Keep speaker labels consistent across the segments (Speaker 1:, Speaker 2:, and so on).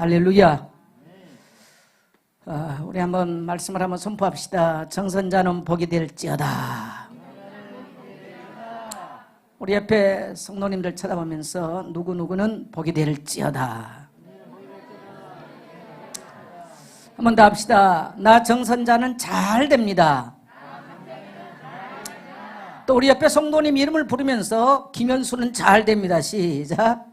Speaker 1: 할렐루야. 우리 한번 말씀을 한번 선포합시다. 정선자는 복이 될지어다. 우리 옆에 성도님들 쳐다보면서 누구누구는 복이 될지어다. 한번 더 합시다. 나 정선자는 잘 됩니다. 또 우리 옆에 성도님 이름을 부르면서 김현수는 잘 됩니다. 시작.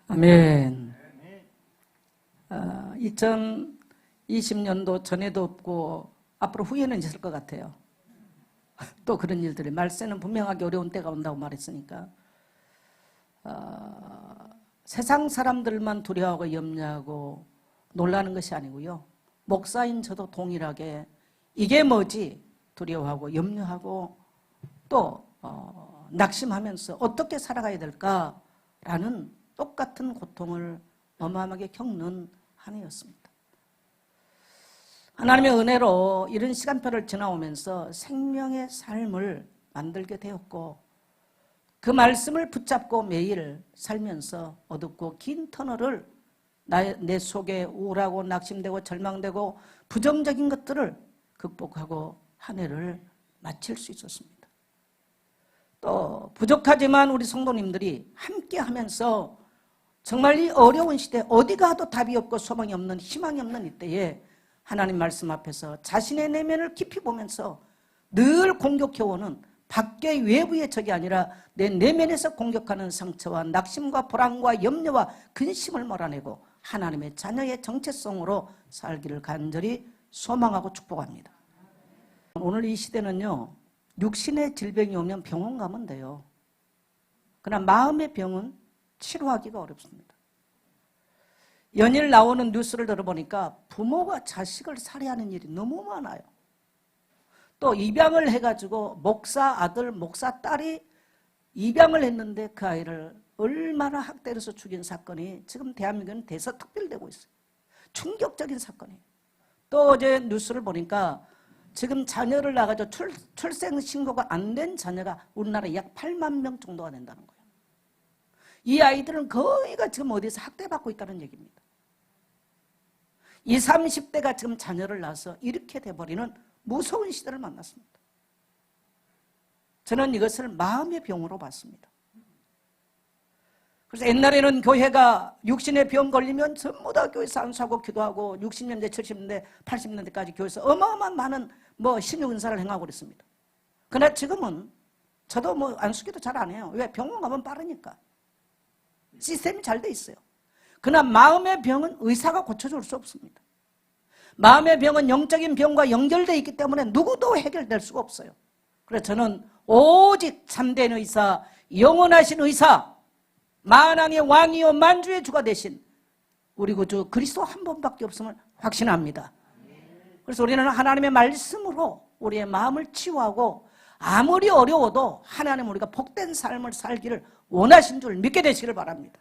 Speaker 1: 아멘. 2020년도 전에도 없고 앞으로 후에는 있을 것 같아요. 또 그런 일들이 말세는 분명하게 어려운 때가 온다고 말했으니까 세상 사람들만 두려워하고 염려하고 놀라는 것이 아니고요, 목사인 저도 동일하게 이게 뭐지 두려워하고 염려하고 또 낙심하면서 어떻게 살아가야 될까라는 똑같은 고통을 어마어마하게 겪는 한 해였습니다. 하나님의 은혜로 이런 시간표를 지나오면서 생명의 삶을 만들게 되었고, 그 말씀을 붙잡고 매일 살면서 어둡고 긴 터널을 내 속에 우울하고 낙심되고 절망되고 부정적인 것들을 극복하고 한 해를 마칠 수 있었습니다. 또 부족하지만 우리 성도님들이 함께 하면서 정말 이 어려운 시대, 어디 가도 답이 없고 소망이 없는, 희망이 없는 이때에 하나님 말씀 앞에서 자신의 내면을 깊이 보면서 늘 공격해오는 밖의 외부의 적이 아니라 내 내면에서 공격하는 상처와 낙심과 불안과 염려와 근심을 몰아내고 하나님의 자녀의 정체성으로 살기를 간절히 소망하고 축복합니다. 오늘 이 시대는요, 육신의 질병이 오면 병원 가면 돼요. 그러나 마음의 병은 치료하기가 어렵습니다. 연일 나오는 뉴스를 들어보니까 부모가 자식을 살해하는 일이 너무 많아요. 또 입양을 해가지고 목사 아들, 목사 딸이 입양을 했는데 그 아이를 얼마나 학대해서 죽인 사건이 지금 대한민국은 대서특별되고 있어요. 충격적인 사건이에요. 또 어제 뉴스를 보니까 지금 자녀를 낳아가지고 출생 신고가 안 된 자녀가 우리나라에 약 8만 명 정도가 된다는 거예요. 이 아이들은 거의가 지금 어디서 학대받고 있다는 얘기입니다. 20, 30대가 지금 자녀를 낳아서 이렇게 돼버리는 무서운 시대를 만났습니다. 저는 이것을 마음의 병으로 봤습니다. 그래서 옛날에는 교회가 육신의 병 걸리면 전부 다 교회에서 안수하고 기도하고 60년대, 70년대, 80년대까지 교회에서 어마어마한 많은 신유 은사를 행하고 그랬습니다. 그러나 지금은 저도 안수기도 잘 안 해요. 왜? 병원 가면 빠르니까. 시스템이 잘 돼 있어요. 그러나 마음의 병은 의사가 고쳐줄 수 없습니다. 마음의 병은 영적인 병과 연결되어 있기 때문에 누구도 해결될 수가 없어요. 그래서 저는 오직 참된 의사, 영원하신 의사, 만왕의 왕이요 만주의 주가 되신 우리 구주 그리스도 한 분밖에 없음을 확신합니다. 그래서 우리는 하나님의 말씀으로 우리의 마음을 치유하고 아무리 어려워도 하나님 우리가 복된 삶을 살기를 원하신 줄 믿게 되시기를 바랍니다.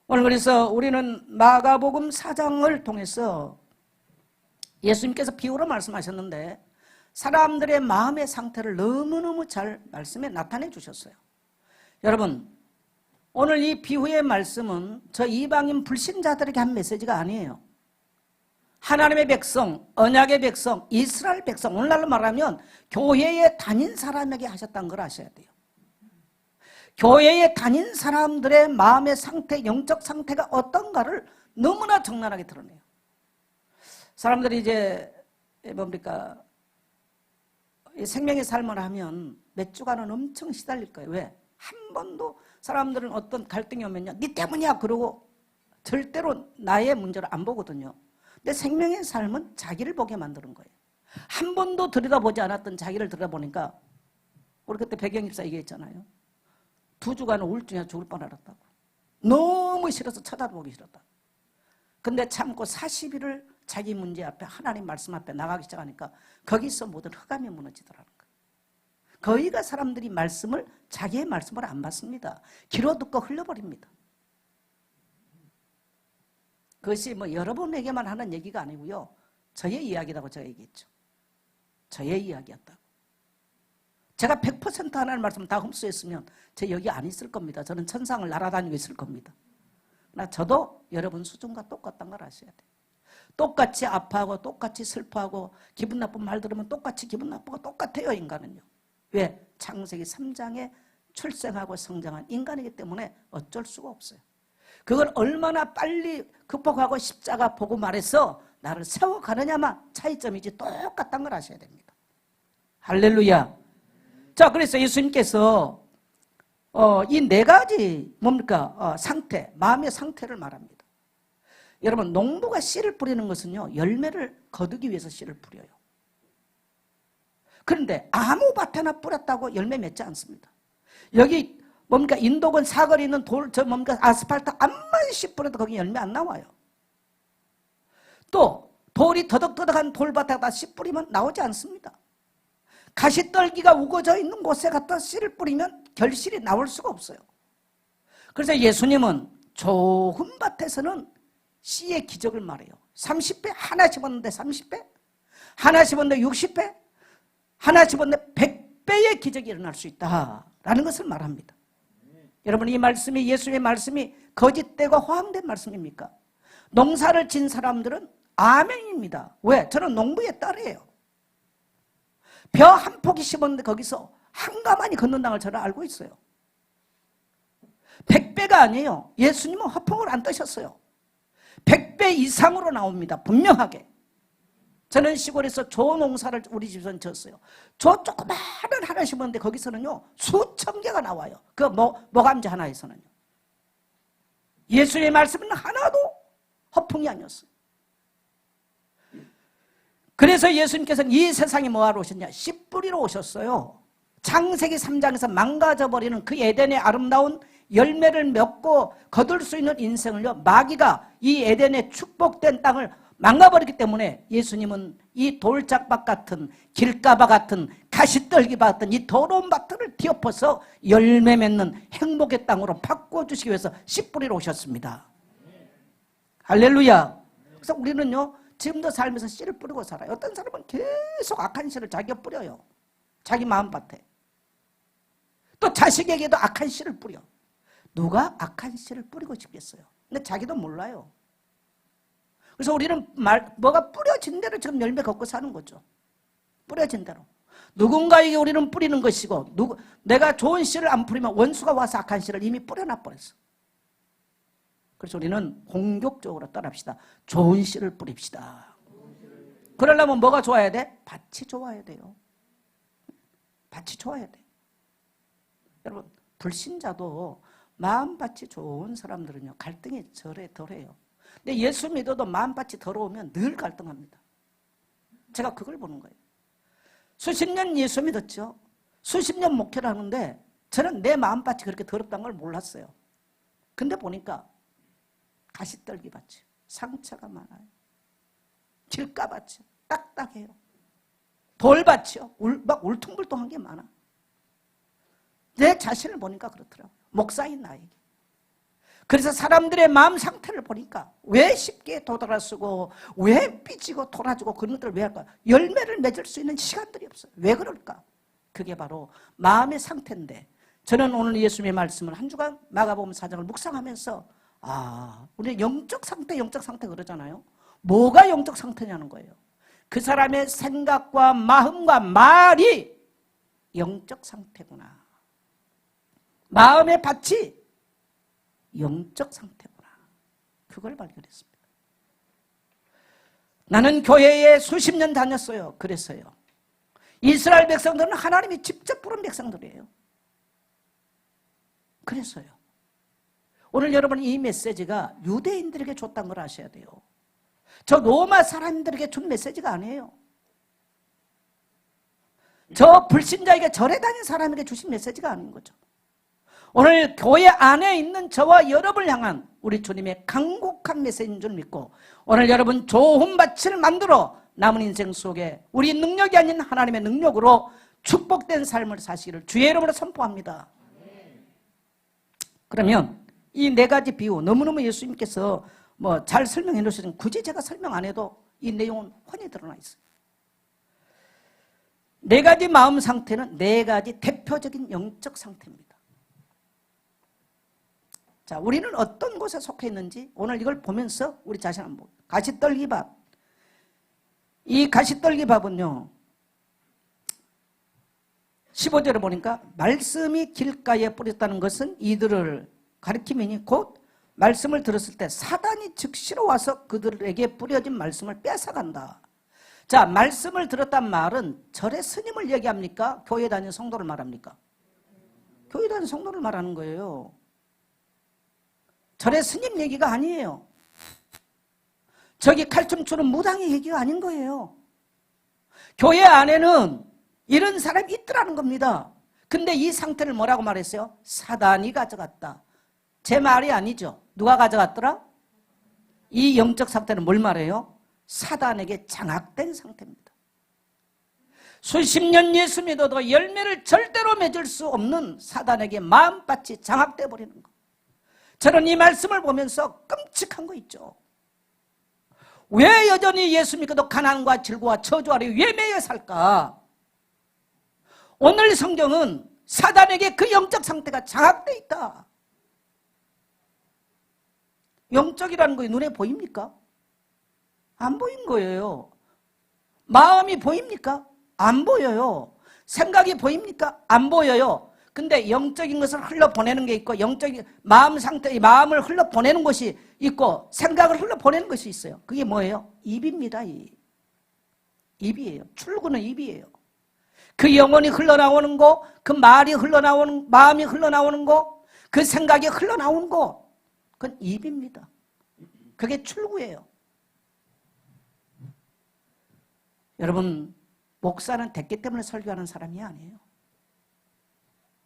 Speaker 1: 오늘 그래서 우리는 마가복음 4장을 통해서 예수님께서 비유로 말씀하셨는데 사람들의 마음의 상태를 너무너무 잘 말씀에 나타내 주셨어요. 여러분, 오늘 이 비유의 말씀은 저 이방인 불신자들에게 한 메시지가 아니에요. 하나님의 백성, 언약의 백성, 이스라엘 백성, 오늘날로 말하면 교회에 다닌 사람에게 하셨다는 걸 아셔야 돼요. 교회에 다닌 사람들의 마음의 상태, 영적 상태가 어떤가를 너무나 적나라하게 드러내요. 사람들이 이제 뭡니까, 생명의 삶을 하면 몇 주간은 엄청 시달릴 거예요. 왜? 한 번도 사람들은 어떤 갈등이 오면요, 네 때문이야 그러고 절대로 나의 문제를 안 보거든요. 근데 생명의 삶은 자기를 보게 만드는 거예요. 한 번도 들여다보지 않았던 자기를 들여다보니까, 우리 그때 배경입사 얘기했잖아요. 2주간 우울증에 죽을 뻔하았다고. 너무 싫어서 쳐다보기 싫었다. 근데 참고 40일을 자기 문제 앞에 하나님 말씀 앞에 나가기 시작하니까 거기서 모든 흑암이 무너지더라는 거예요. 거의가 사람들이 말씀을, 자기의 말씀을 안 받습니다. 귀로 듣고 흘려버립니다. 그것이 여러분에게만 하는 얘기가 아니고요, 저의 이야기라고 제가 얘기했죠. 저의 이야기였다고. 제가 100% 하나님 말씀 다 흡수했으면 저 여기 안 있을 겁니다. 저는 천상을 날아다니고 있을 겁니다. 그러나 저도 여러분 수준과 똑같다는 걸 아셔야 돼요. 똑같이 아파하고 똑같이 슬퍼하고 기분 나쁜 말 들으면 똑같이 기분 나쁘고 똑같아요, 인간은요. 왜? 창세기 3장에 출생하고 성장한 인간이기 때문에 어쩔 수가 없어요. 그걸 얼마나 빨리 극복하고 십자가 보고 말해서 나를 세워가느냐만 차이점이지 똑같다는 걸 아셔야 됩니다. 할렐루야. 자, 그래서 예수님께서 이 네 가지 뭡니까? 상태, 마음의 상태를 말합니다. 여러분, 농부가 씨를 뿌리는 것은요, 열매를 거두기 위해서 씨를 뿌려요. 그런데 아무 밭에나 뿌렸다고 열매 맺지 않습니다. 여기 뭡니까? 인도권 사거리 있는 뭡니까? 아스팔트 암만 씨 뿌려도 거기 열매 안 나와요. 또 돌이 더덕더덕한 돌밭에다 씨 뿌리면 나오지 않습니다. 가시떨기가 우거져 있는 곳에 갖다 씨를 뿌리면 결실이 나올 수가 없어요. 그래서 예수님은 좋은 밭에서는 씨의 기적을 말해요. 30배 하나 심었는데 30배, 하나 심었는데 60배, 하나 심었는데 100배의 기적이 일어날 수 있다라는 것을 말합니다. 여러분, 이 말씀이, 예수의 말씀이 거짓되고 허황된 말씀입니까? 농사를 진 사람들은 아멘입니다. 왜? 저는 농부의 딸이에요. 벼 한 포기 심었는데 거기서 한가마니 걷는다는 걸 저는 알고 있어요. 100배가 아니에요. 예수님은 허풍을 안 떠셨어요. 100배 이상으로 나옵니다. 분명하게. 저는 시골에서 조 농사를 우리 집에서는 졌어요. 조 조그마한 하나 심었는데 거기서는요, 수천 개가 나와요. 그 모감지 하나에서는요. 예수의 말씀은 하나도 허풍이 아니었어요. 그래서 예수님께서는 이 세상에 뭐하러 오셨냐? 씨 뿌리러 오셨어요. 창세기 3장에서 망가져버리는 그 에덴의 아름다운 열매를 맺고 거둘 수 있는 인생을요, 마귀가 이 에덴의 축복된 땅을 망가버리기 때문에 예수님은 이 돌짝밭 같은, 길가바 같은, 가시떨기밭 같은 이 더러운 밭들을 뒤엎어서 열매 맺는 행복의 땅으로 바꿔주시기 위해서 씨 뿌리러 오셨습니다. 할렐루야. 그래서 우리는요, 지금도 살면서 씨를 뿌리고 살아요. 어떤 사람은 계속 악한 씨를 자기가 뿌려요. 자기 마음밭에. 또 자식에게도 악한 씨를 뿌려. 누가 악한 씨를 뿌리고 싶겠어요? 근데 자기도 몰라요. 그래서 우리는 뭐가 뿌려진 대로 지금 열매 걷고 사는 거죠. 뿌려진 대로. 누군가에게 우리는 뿌리는 것이고, 내가 좋은 씨를 안 뿌리면 원수가 와서 악한 씨를 이미 뿌려놔 버렸어. 그래서 우리는 공격적으로 떠납시다. 좋은 씨를 뿌립시다. 그러려면 뭐가 좋아야 돼? 밭이 좋아야 돼요. 밭이 좋아야 돼. 여러분, 불신자도 마음밭이 좋은 사람들은요, 갈등이 덜해요. 근데 예수 믿어도 마음밭이 더러우면 늘 갈등합니다. 제가 그걸 보는 거예요. 수십 년 예수 믿었죠. 수십 년 목회를 하는데 저는 내 마음밭이 그렇게 더럽다는 걸 몰랐어요. 근데 보니까 가시떨기 밭이 상처가 많아요. 길가밭이 딱딱해요. 돌밭이요. 막 울퉁불퉁한 게 많아. 내 자신을 보니까 그렇더라고요. 목사인 나에게. 그래서 사람들의 마음 상태를 보니까 왜 쉽게 도달하쓰고 왜 삐지고 돌아지고 그런 것들을 왜 할까? 열매를 맺을 수 있는 시간들이 없어요. 왜 그럴까? 그게 바로 마음의 상태인데, 저는 오늘 예수님의 말씀을 한 주간 마가복음 4장을 묵상하면서 우리 영적 상태 그러잖아요. 뭐가 영적 상태냐는 거예요. 그 사람의 생각과 마음과 말이 영적 상태구나. 마음의 밭이 영적 상태구나. 그걸 발견했습니다. 나는 교회에 수십 년 다녔어요. 그랬어요. 이스라엘 백성들은 하나님이 직접 부른 백성들이에요. 그랬어요. 오늘 여러분, 이 메시지가 유대인들에게 줬다는 걸 아셔야 돼요. 저 로마 사람들에게 준 메시지가 아니에요. 저 불신자에게 절에 다닌 사람에게 주신 메시지가 아닌 거죠. 오늘 교회 안에 있는 저와 여러분을 향한 우리 주님의 간곡한 메시지인 줄 믿고, 오늘 여러분 좋은 밭을 만들어 남은 인생 속에 우리 능력이 아닌 하나님의 능력으로 축복된 삶을 사시기를 주의 이름으로 선포합니다. 그러면 이 네 가지 비유, 너무너무 예수님께서 잘 설명해 놓으시는, 굳이 제가 설명 안 해도 이 내용은 훤히 드러나 있어요. 네 가지 마음 상태는 네 가지 대표적인 영적 상태입니다. 자, 우리는 어떤 곳에 속해 있는지 오늘 이걸 보면서 우리 자신 한번 가시떨기밥. 이 가시떨기밥은요 15절에 보니까 말씀이 길가에 뿌렸다는 것은 이들을 가리키면이 곧 말씀을 들었을 때 사단이 즉시로 와서 그들에게 뿌려진 말씀을 뺏어간다. 자, 말씀을 들었단 말은 절의 스님을 얘기합니까? 교회 다니는 성도를 말합니까? 교회 다니는 성도를 말하는 거예요. 절의 스님 얘기가 아니에요. 저기 칼춤 추는 무당의 얘기가 아닌 거예요. 교회 안에는 이런 사람이 있더라는 겁니다. 근데 이 상태를 뭐라고 말했어요? 사단이 가져갔다. 제 말이 아니죠. 누가 가져갔더라? 이 영적 상태는 뭘 말해요? 사단에게 장악된 상태입니다. 수십 년 예수 믿어도 열매를 절대로 맺을 수 없는 사단에게 마음밭이 장악돼 버리는 거. 저는 이 말씀을 보면서 끔찍한 거 있죠. 왜 여전히 예수 믿고도 가난과 질고와 저주 아래 왜 매여 살까? 오늘 성경은 사단에게 그 영적 상태가 장악돼 있다. 영적이라는 거 눈에 보입니까? 안 보인 거예요. 마음이 보입니까? 안 보여요. 생각이 보입니까? 안 보여요. 근데 영적인 것을 흘러보내는 게 있고 영적인 마음 상태, 마음을 흘러보내는 것이 있고 생각을 흘러보내는 것이 있어요. 그게 뭐예요? 입입니다. 입이에요. 출구는 입이에요. 그 영혼이 흘러나오는 거, 그 말이 흘러나오는, 마음이 흘러나오는 거, 그 생각이 흘러나오는 거, 그건 입입니다. 그게 출구예요. 여러분, 목사는 됐기 때문에 설교하는 사람이 아니에요.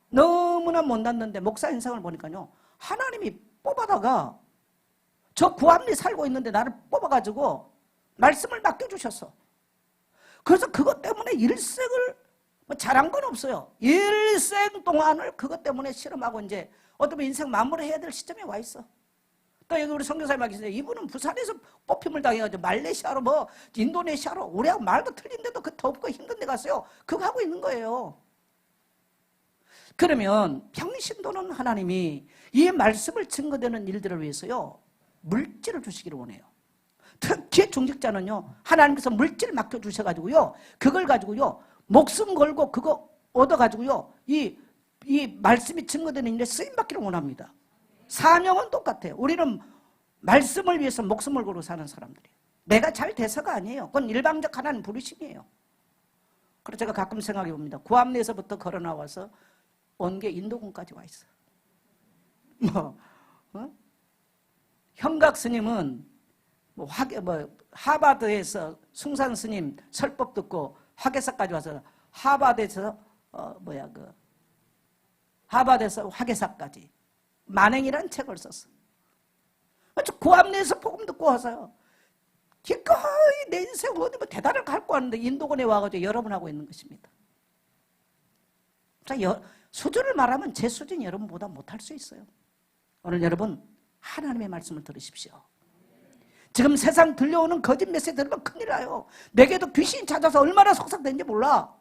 Speaker 1: 너무나 못났는데 목사 인생을 보니까요, 하나님이 뽑아다가 저 구암리 살고 있는데 나를 뽑아가지고 말씀을 맡겨주셨어. 그래서 그것 때문에 일생을 잘한 건 없어요. 일생 동안을 그것 때문에 실험하고 이제 어쩌면 인생 마무리해야 될 시점에 와 있어. 또 여기 우리 선교사님 계시는데 이분은 부산에서 뽑힘을 당해가지고 말레이시아로 뭐 인도네시아로 우리하고 말도 틀린데도 그 덥고 힘든 데 갔어요. 그거 하고 있는 거예요. 그러면 평신도는 하나님이 이 말씀을 증거되는 일들을 위해서요 물질을 주시기를 원해요. 특히 중직자는요 하나님께서 물질 맡겨주셔가지고요 그걸 가지고요 목숨 걸고 그거 얻어가지고요 이 말씀이 증거되는 일에 쓰임받기를 원합니다. 사명은 똑같아요. 우리는 말씀을 위해서 목숨을 걸고 사는 사람들이에요. 내가 잘 돼서가 아니에요. 그건 일방적 하나님 부르심이에요. 그래서 제가 가끔 생각해 봅니다. 구암리에서부터 걸어 나와서 온 게 인도군까지 와 있어. 형각 스님은 하버드에서 숭산 스님 설법 듣고 화계사까지 와서 하버드에서 하버드에서 화계사까지 만행이라는 책을 썼어. 구암리에서 복음 듣고 와서요. 기꺼이 내 인생 어디 뭐 대단을 갖고 왔는데 인도군에 와가지고 여러분하고 있는 것입니다. 수준을 말하면 제 수준이 여러분보다 못할 수 있어요. 오늘 여러분 하나님의 말씀을 들으십시오. 지금 세상 들려오는 거짓 메시지 들으면 큰일 나요. 내게도 귀신이 찾아서 얼마나 속삭되는지 몰라.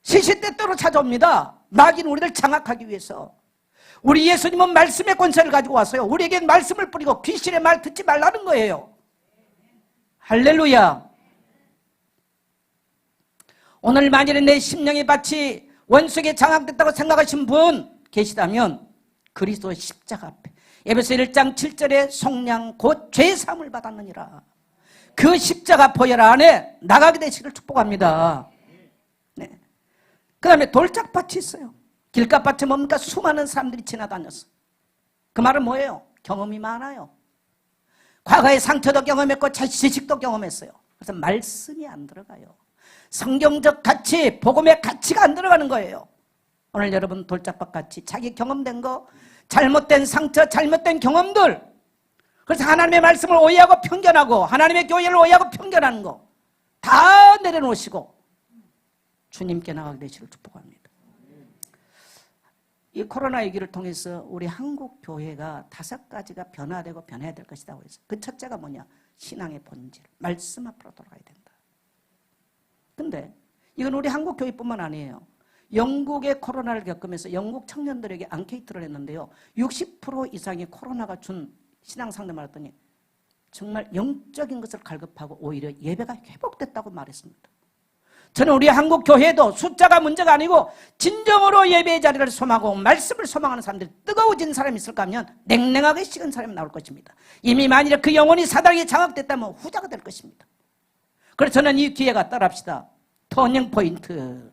Speaker 1: 시시때때로 찾아옵니다. 마귀는 우리를 장악하기 위해서. 우리 예수님은 말씀의 권세를 가지고 왔어요. 우리에겐 말씀을 뿌리고 귀신의 말 듣지 말라는 거예요. 할렐루야. 오늘 만일에 내 심령의 밭이 원수에게 장악됐다고 생각하신 분 계시다면 그리스도의 십자가 앞에 에베소 1장 7절에 속량 곧 죄사함을 받았느니라. 그 십자가 보혈 안에 나가게 되시기를 축복합니다. 네. 그 다음에 돌짝밭이 있어요. 길가밭에 뭡니까? 수많은 사람들이 지나다녔어. 그 말은 뭐예요? 경험이 많아요. 과거의 상처도 경험했고 지식도 경험했어요. 그래서 말씀이 안 들어가요. 성경적 가치, 복음의 가치가 안 들어가는 거예요. 오늘 여러분 돌짝밭같이 자기 경험된 거, 잘못된 상처, 잘못된 경험들, 그래서 하나님의 말씀을 오해하고 편견하고 하나님의 교회를 오해하고 편견하는 거 다 내려놓으시고 주님께 나가게 되시기를 축복합니다. 이 코로나 위기를 통해서 우리 한국 교회가 5가지가 변화되고 변해야 될 것이라고 해서 그 첫째가 뭐냐? 신앙의 본질, 말씀 앞으로 돌아가야 된다. 근데 이건 우리 한국 교회뿐만 아니에요. 영국의 코로나를 겪으면서 영국 청년들에게 앙케이트를 했는데요. 60% 이상이 코로나가 준 신앙 상담을 했더니 정말 영적인 것을 갈급하고 오히려 예배가 회복됐다고 말했습니다. 저는 우리 한국 교회도 숫자가 문제가 아니고 진정으로 예배의 자리를 소망하고 말씀을 소망하는 사람들이 뜨거워진 사람이 있을까 하면 냉랭하게 식은 사람이 나올 것입니다. 이미 만일에 그 영혼이 사단에게 장악됐다면 후자가 될 것입니다. 그래서 저는 이 기회가 따라합시다. 터닝 포인트.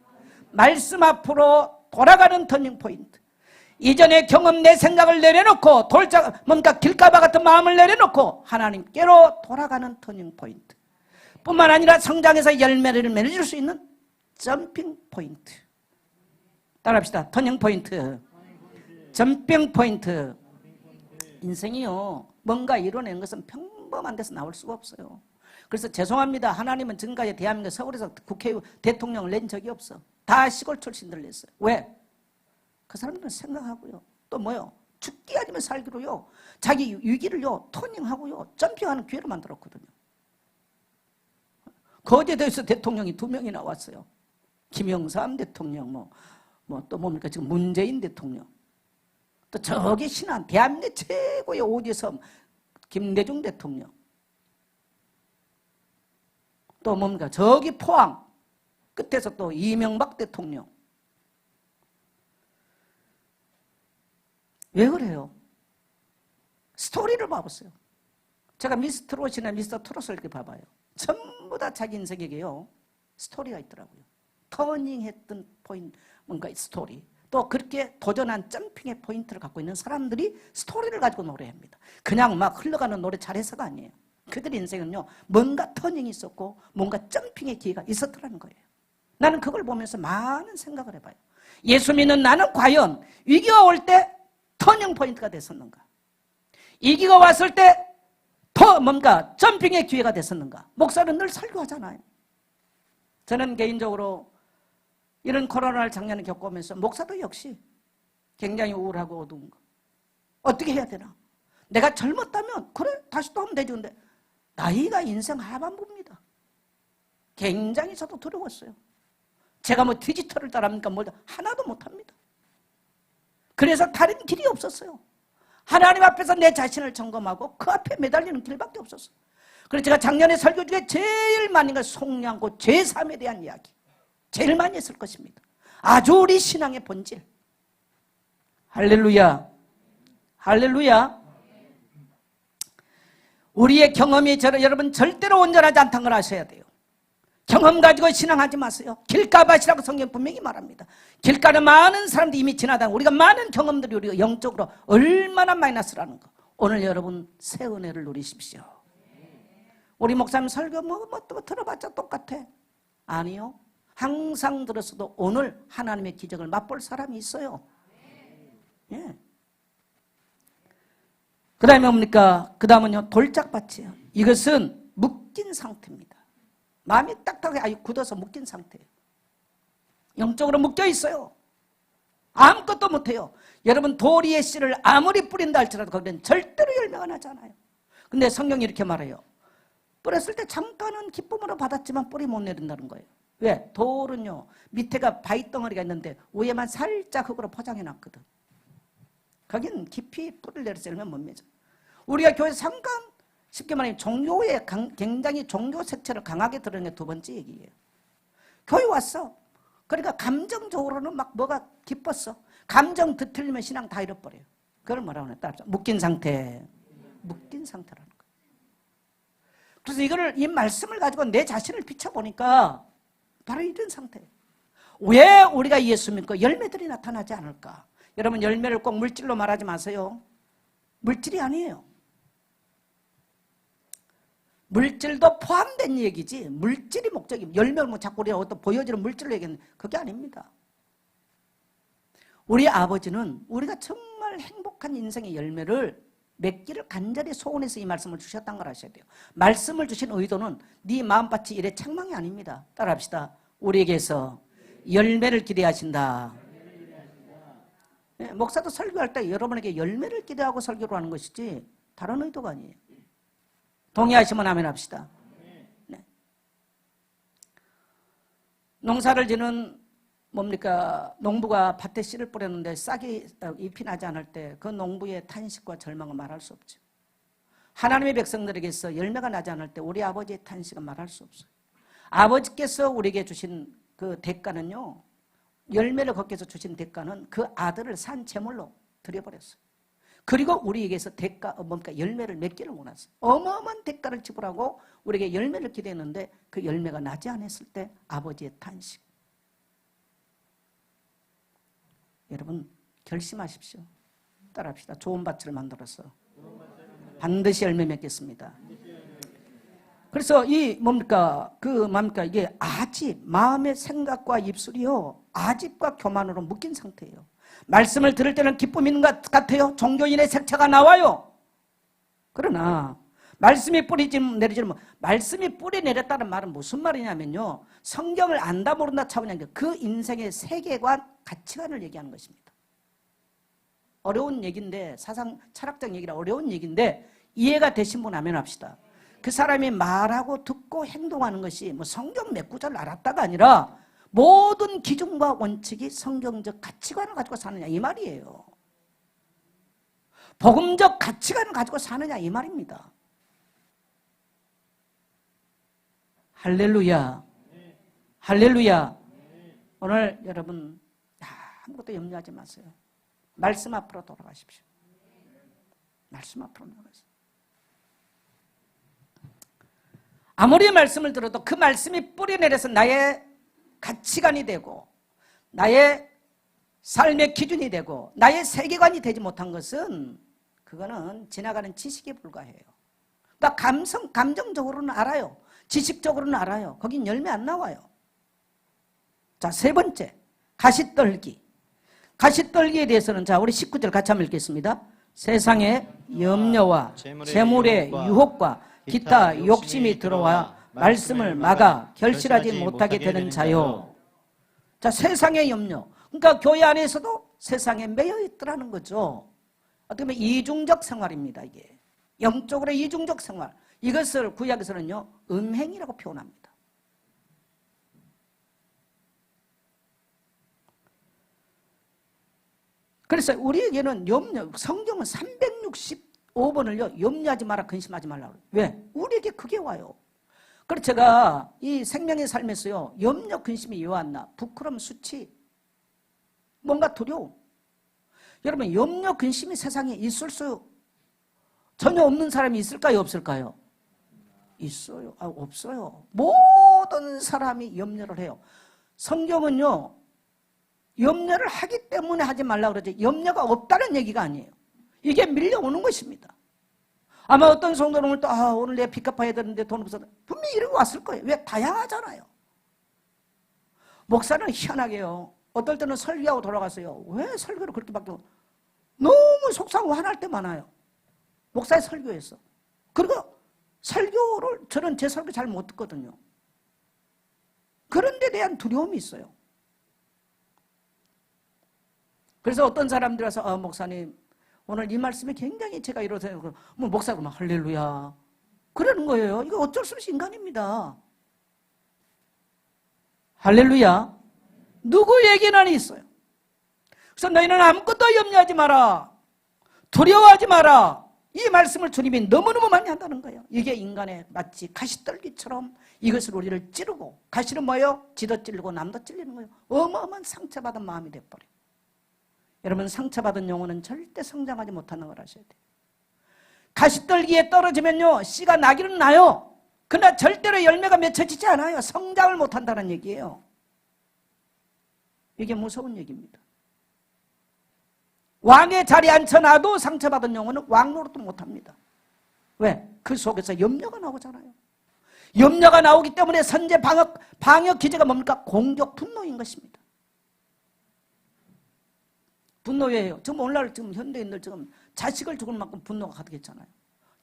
Speaker 1: 말씀 앞으로 돌아가는 터닝 포인트. 이전의 경험 내 생각을 내려놓고 뭔가 길가바 같은 마음을 내려놓고 하나님께로 돌아가는 터닝 포인트. 뿐만 아니라 성장해서 열매를 맺을 수 있는 점핑 포인트. 따라합시다. 터닝 포인트. 점핑 포인트. 인생이요, 뭔가 이뤄낸 것은 평범한 데서 나올 수가 없어요. 그래서 죄송합니다. 하나님은 지금까지 대한민국 서울에서 국회의원 대통령을 낸 적이 없어. 다 시골 출신들 냈어요. 왜? 그 사람들은 생각하고요. 또 뭐요? 죽기 아니면 살기로요. 자기 위기를요, 터닝하고요, 점핑하는 기회를 만들었거든요. 거제도에서 대통령이 2명이 나왔어요. 김영삼 대통령, 또 뭡니까? 지금 문재인 대통령. 또 저기 신안, 대한민국 최고의 오지섬, 김대중 대통령. 또 뭡니까? 저기 포항, 끝에서 또 이명박 대통령. 왜 그래요? 스토리를 봐보세요. 제가 미스터 트롯이나 미스터 트롯을 이렇게 봐봐요. 전부 다 자기 인생에게요, 스토리가 있더라고요. 터닝했던 포인트, 뭔가 스토리. 또 그렇게 도전한 점핑의 포인트를 갖고 있는 사람들이 스토리를 가지고 노래합니다. 그냥 막 흘러가는 노래 잘해서가 아니에요. 그들의 인생은요, 뭔가 터닝이 있었고 뭔가 점핑의 기회가 있었더라는 거예요. 나는 그걸 보면서 많은 생각을 해봐요. 예수 믿는 나는 과연 위기가 올 때 터닝 포인트가 됐었는가? 위기가 왔을 때 더 뭔가 점핑의 기회가 됐었는가? 목사는 늘 설교하잖아요. 저는 개인적으로 이런 코로나를 작년에 겪어오면서 목사도 역시 굉장히 우울하고 어두운 거. 어떻게 해야 되나? 내가 젊었다면 그래 다시 또 하면 되지. 근데 나이가 인생 하반부입니다. 굉장히 저도 두려웠어요. 제가 뭐 디지털을 따라합니까? 뭘 하나도 못합니다. 그래서 다른 길이 없었어요. 하나님 앞에서 내 자신을 점검하고 그 앞에 매달리는 길밖에 없었어요. 그래서 제가 작년에 설교 중에 제일 많이 건 속량고 제3에 대한 이야기 제일 많이 했을 것입니다. 아주 우리 신앙의 본질. 할렐루야. 할렐루야. 우리의 경험이 여러분 절대로 온전하지 않다는 걸 아셔야 돼요. 경험 가지고 신앙하지 마세요. 길가밭이라고 성경 분명히 말합니다. 길가는 많은 사람들이 이미 지나다 우리가 많은 경험들이 우리가 영적으로 얼마나 마이너스라는 거. 오늘 여러분 새 은혜를 누리십시오. 우리 목사님 설교 또 들어봤자 똑같아. 아니요. 항상 들었어도 오늘 하나님의 기적을 맛볼 사람이 있어요. 예. 그 다음에 뭡니까? 그 다음은요, 돌짝밭이에요. 이것은 묶인 상태입니다. 마음이 딱딱하게 아주 굳어서 묶인 상태예요. 영적으로 묶여 있어요. 아무것도 못해요. 여러분 도리의 씨를 아무리 뿌린다 할지라도 거기는 절대로 열매가 나지 않아요. 근데 성경이 이렇게 말해요. 뿌렸을 때 잠깐은 기쁨으로 받았지만 뿌리 못 내린다는 거예요. 왜? 돌은요, 밑에가 바위덩어리가 있는데 위에만 살짝 흙으로 포장해 놨거든. 거긴 깊이 뿌리를 내려서 열면 못 맺어. 우리가 교회에서 잠깐 쉽게 말하면 종교에 굉장히 종교 색채를 강하게 드러낸 게 두 번째 얘기예요. 교회 왔어. 그러니까 감정적으로는 막 뭐가 기뻤어. 감정 뒤틀리면 신앙 다 잃어버려요. 그걸 뭐라고 하냐? 따라서 묶인 상태. 묶인 상태라는 거예요. 그래서 이 말씀을 가지고 내 자신을 비춰보니까 바로 이런 상태예요. 왜 우리가 예수 믿고 열매들이 나타나지 않을까? 여러분 열매를 꼭 물질로 말하지 마세요. 물질이 아니에요. 물질도 포함된 얘기지 물질이 목적이 열매를 뭐 자꾸 우리가 어떤 보여지는 물질로 얘기하는 그게 아닙니다. 우리 아버지는 우리가 정말 행복한 인생의 열매를 맺기를 간절히 소원해서 이 말씀을 주셨다는 걸 아셔야 돼요. 말씀을 주신 의도는 네 마음밭이 이래 책망이 아닙니다. 따라합시다. 우리에게서 열매를 기대하신다. 예, 목사도 설교할 때 여러분에게 열매를 기대하고 설교를 하는 것이지 다른 의도가 아니에요. 동의하시면 아멘 합시다. 네. 농사를 지는 뭡니까? 농부가 밭에 씨를 뿌렸는데 싹이 잎이 나지 않을 때 그 농부의 탄식과 절망은 말할 수 없죠. 하나님의 백성들에게서 열매가 나지 않을 때 우리 아버지의 탄식은 말할 수 없어요. 아버지께서 우리에게 주신 그 대가는요, 열매를 걷게 해서 주신 대가는 그 아들을 산 제물로 드려버렸어요. 그리고 우리에게서 열매를 맺기를 원했어요. 어마어마한 대가를 지불하고 우리에게 열매를 기대했는데 그 열매가 나지 않았을 때 아버지의 탄식. 여러분 결심하십시오. 따라합시다. 좋은 밭을 만들어서 반드시 열매 맺겠습니다. 그래서 이게 아집, 마음의 생각과 입술이요, 아집과 교만으로 묶인 상태예요. 말씀을 들을 때는 기쁨이 있는 것 같아요. 종교인의 색채가 나와요. 그러나 말씀이 말씀이 뿌리 내렸다는 말은 무슨 말이냐면요, 성경을 안다 모른다 차원이 그 인생의 세계관, 가치관을 얘기하는 것입니다. 어려운 얘기인데, 사상 철학적 얘기라 어려운 얘기인데 이해가 되신 분 아멘 합시다. 그 사람이 말하고 듣고 행동하는 것이 뭐 성경 몇 구절을 알았다가 아니라 모든 기준과 원칙이 성경적 가치관을 가지고 사느냐 이 말이에요. 복음적 가치관을 가지고 사느냐 이 말입니다. 할렐루야. 할렐루야. 오늘 여러분 아무것도 염려하지 마세요. 말씀 앞으로 돌아가십시오. 말씀 앞으로 돌아가십시오. 아무리 말씀을 들어도 그 말씀이 뿌리내려서 나의 가치관이 되고 나의 삶의 기준이 되고 나의 세계관이 되지 못한 것은 그거는 지나가는 지식에 불과해요. 그러니까 감정적으로는 알아요. 지식적으로는 알아요. 거긴 열매 안 나와요. 자, 세 번째, 가시떨기. 가시떨기에 대해서는 자, 우리 19절 같이 한번 읽겠습니다. 세상의 염려와 재물의 유혹과 기타 욕심이 들어와 말씀을 막아 결실하지 못하게 되는 자요. 자, 세상의 염려. 그러니까 교회 안에서도 세상에 매여 있더라는 거죠. 어떻게 보면 이중적 생활입니다. 이게 영적으로 이중적 생활. 이것을 구약에서는요, 음행이라고 표현합니다. 그래서 우리에게는 성경은 365번을요, 염려하지 마라, 근심하지 말라고. 왜? 우리에게 그게 와요. 그래서 제가 이 생명의 삶에서요, 염려, 근심이 왜 왔나? 부끄러움, 수치, 뭔가 두려움. 여러분, 염려, 근심이 세상에 있을 수 전혀 없는 사람이 있을까요, 없을까요? 있어요. 없어요. 모든 사람이 염려를 해요. 성경은요, 염려를 하기 때문에 하지 말라 그러지 염려가 없다는 얘기가 아니에요. 이게 밀려오는 것입니다. 아마 어떤 성도는 오늘 또 오늘 내가 빚 갚아야 되는데 돈 없어서 분명히 이러고 왔을 거예요. 왜? 다양하잖아요. 목사는 희한하게요, 어떨 때는 설교하고 돌아가서요, 왜 설교를 그렇게 바뀌고 너무 속상하고 화날 때 많아요. 목사의 설교에서. 그리고 설교를 저는 제 설교 잘 못 듣거든요. 그런 데 대한 두려움이 있어요. 그래서 어떤 사람들이 와서 목사님 오늘 이 말씀이 굉장히 제가 이러세요. 뭐 목사가 막 할렐루야 그러는 거예요. 이거 어쩔 수 없이 인간입니다. 할렐루야. 누구에게나 있어요. 그래서 너희는 아무것도 염려하지 마라, 두려워하지 마라. 이 말씀을 주님이 너무너무 많이 한다는 거예요. 이게 인간의 마치 가시떨기처럼 이것을 우리를 찌르고, 가시는 뭐예요? 지도 찔리고 남도 찔리는 거예요. 어마어마한 상처받은 마음이 돼버려요. 여러분, 상처받은 영혼은 절대 성장하지 못하는 걸 아셔야 돼요. 가시떨기에 떨어지면요, 씨가 나기는 나요. 그러나 절대로 열매가 맺혀지지 않아요. 성장을 못한다는 얘기예요. 이게 무서운 얘기입니다. 왕의 자리에 앉혀놔도 상처받은 영혼은 왕 노릇도 못합니다. 왜? 그 속에서 염려가 나오잖아요. 염려가 나오기 때문에 선제 방역 기제가 뭡니까? 공격, 분노인 것입니다. 분노예요. 지금 오늘날 지금 현대인들 지금 자식을 죽을 만큼 분노가 가득했잖아요.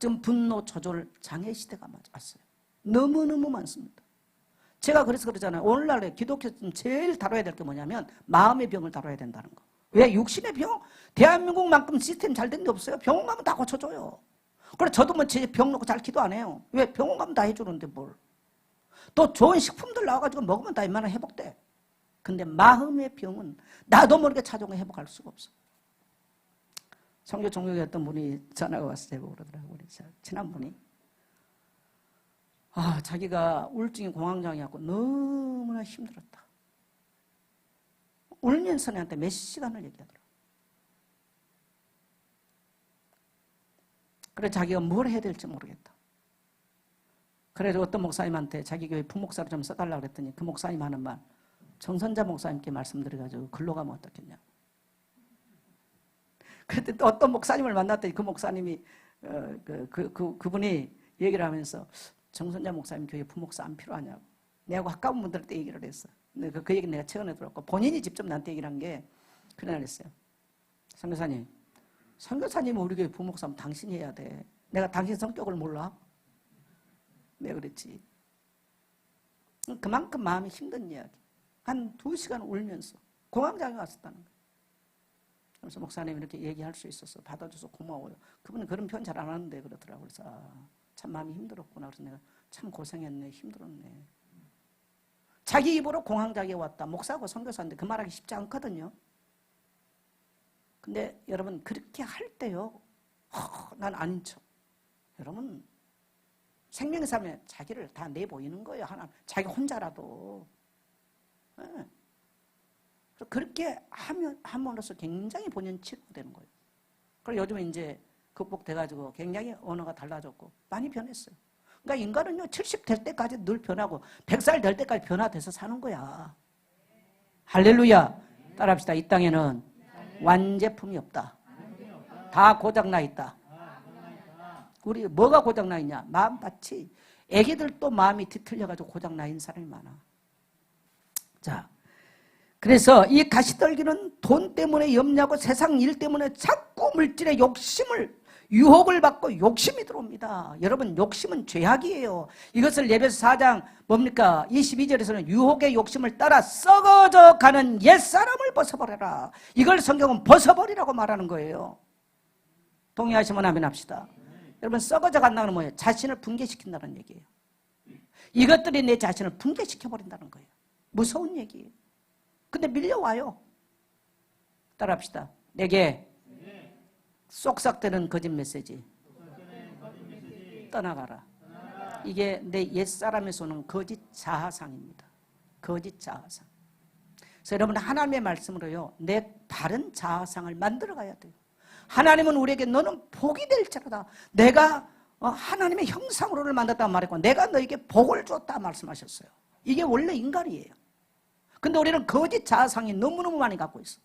Speaker 1: 지금 분노 조절 장애 시대가 왔어요. 너무너무 많습니다. 제가 그래서 그러잖아요. 오늘날에 기독교 제일 다뤄야 될 게 뭐냐면 마음의 병을 다뤄야 된다는 거. 왜? 육신의 병, 대한민국만큼 시스템 잘 된 데 없어요. 병원 가면 다 고쳐줘요. 그래 저도 뭐 제 병 놓고 잘 기도 안 해요. 왜? 병원 가면 다 해주는데 뭘. 또 좋은 식품들 나와가지고 먹으면 다 이만한 회복돼. 근데 마음의 병은 나도 모르게 찾아오면 회복할 수가 없어. 성교 종교에 어떤 분이 전화가 와서 제보고 그러더라고요. 우리 친한 분이. 자기가 우울증이 공황장애였고 너무나 힘들었다. 울면서 내한테 몇 시간을 얘기하더라고요. 그래 자기가 뭘 해야 될지 모르겠다. 그래서 어떤 목사님한테 자기 교회 부목사를 좀 써달라고 그랬더니 그 목사님 하는 말, 정선자 목사님께 말씀드려가지고 글로 가면 어떻겠냐. 그때 또 어떤 목사님을 만났더니 그 목사님이 그분이 얘기를 하면서 정선자 목사님 교회 부목사 안 필요하냐고. 내하고 가까운 분들한테 얘기를 했어. 그 얘기는 내가 최근에 들었고 본인이 직접 나한테 얘기를 한 게 그날 했어요. 선교사님 우리 교회 부목사면 당신이 해야 돼. 내가 당신 성격을 몰라? 내가 그랬지. 그만큼 마음이 힘든 이야기. 한 2시간 울면서 공황장애 왔었다는 거예요. 그래서 목사님 이렇게 얘기할 수 있어서 받아줘서 고마워요. 그분은 그런 표현 잘 안 하는데 그러더라고요. 그래서 참 마음이 힘들었구나. 그래서 내가 참 고생했네, 힘들었네. 자기 입으로 공황장애 왔다. 목사고 선교사인데 그 말하기 쉽지 않거든요. 근데 여러분 그렇게 할 때요. 난 아닌 척. 여러분 생명의 삶에 자기를 다 내보이는 거예요. 하나 자기 혼자라도. 네. 그렇게 함으로써 굉장히 본인 치료되는 거예요. 그리고 요즘에 이제 극복돼가지고 굉장히 언어가 달라졌고 많이 변했어요. 그러니까 인간은요 70 될 때까지 늘 변하고 100살 될 때까지 변화돼서 사는 거야. 할렐루야. 따라합시다. 이 땅에는 완제품이 없다. 다 고장나 있다. 우리 뭐가 고장나 있냐? 마음밭이. 애기들도 마음이 뒤틀려가지고 고장나 있는 사람이 많아. 자, 그래서 이 가시떨기는 돈 때문에 염려하고 세상 일 때문에 자꾸 물질의 유혹을 받고 욕심이 들어옵니다. 여러분 욕심은 죄악이에요. 이것을 예배서 4장 뭡니까? 22절에서는 유혹의 욕심을 따라 썩어져 가는 옛사람을 벗어버려라. 이걸 성경은 벗어버리라고 말하는 거예요. 동의하시면 아멘 합시다. 여러분 썩어져 간다는 뭐예요? 자신을 붕괴시킨다는 얘기예요. 이것들이 내 자신을 붕괴시켜버린다는 거예요. 무서운 얘기예요. 근데 밀려와요. 따라합시다. 내게 쏙싹대는 거짓 메시지 떠나가라. 이게 내 옛사람에서 오는 거짓 자아상입니다. 거짓 자아상. 그래서 여러분 하나님의 말씀으로요 내 바른 자아상을 만들어가야 돼요. 하나님은 우리에게 너는 복이 될지라다. 내가 하나님의 형상으로를 만들었다고 말했고 내가 너에게 복을 줬다 말씀하셨어요. 이게 원래 인간이에요. 근데 우리는 거짓 자아상이 너무너무 많이 갖고 있어.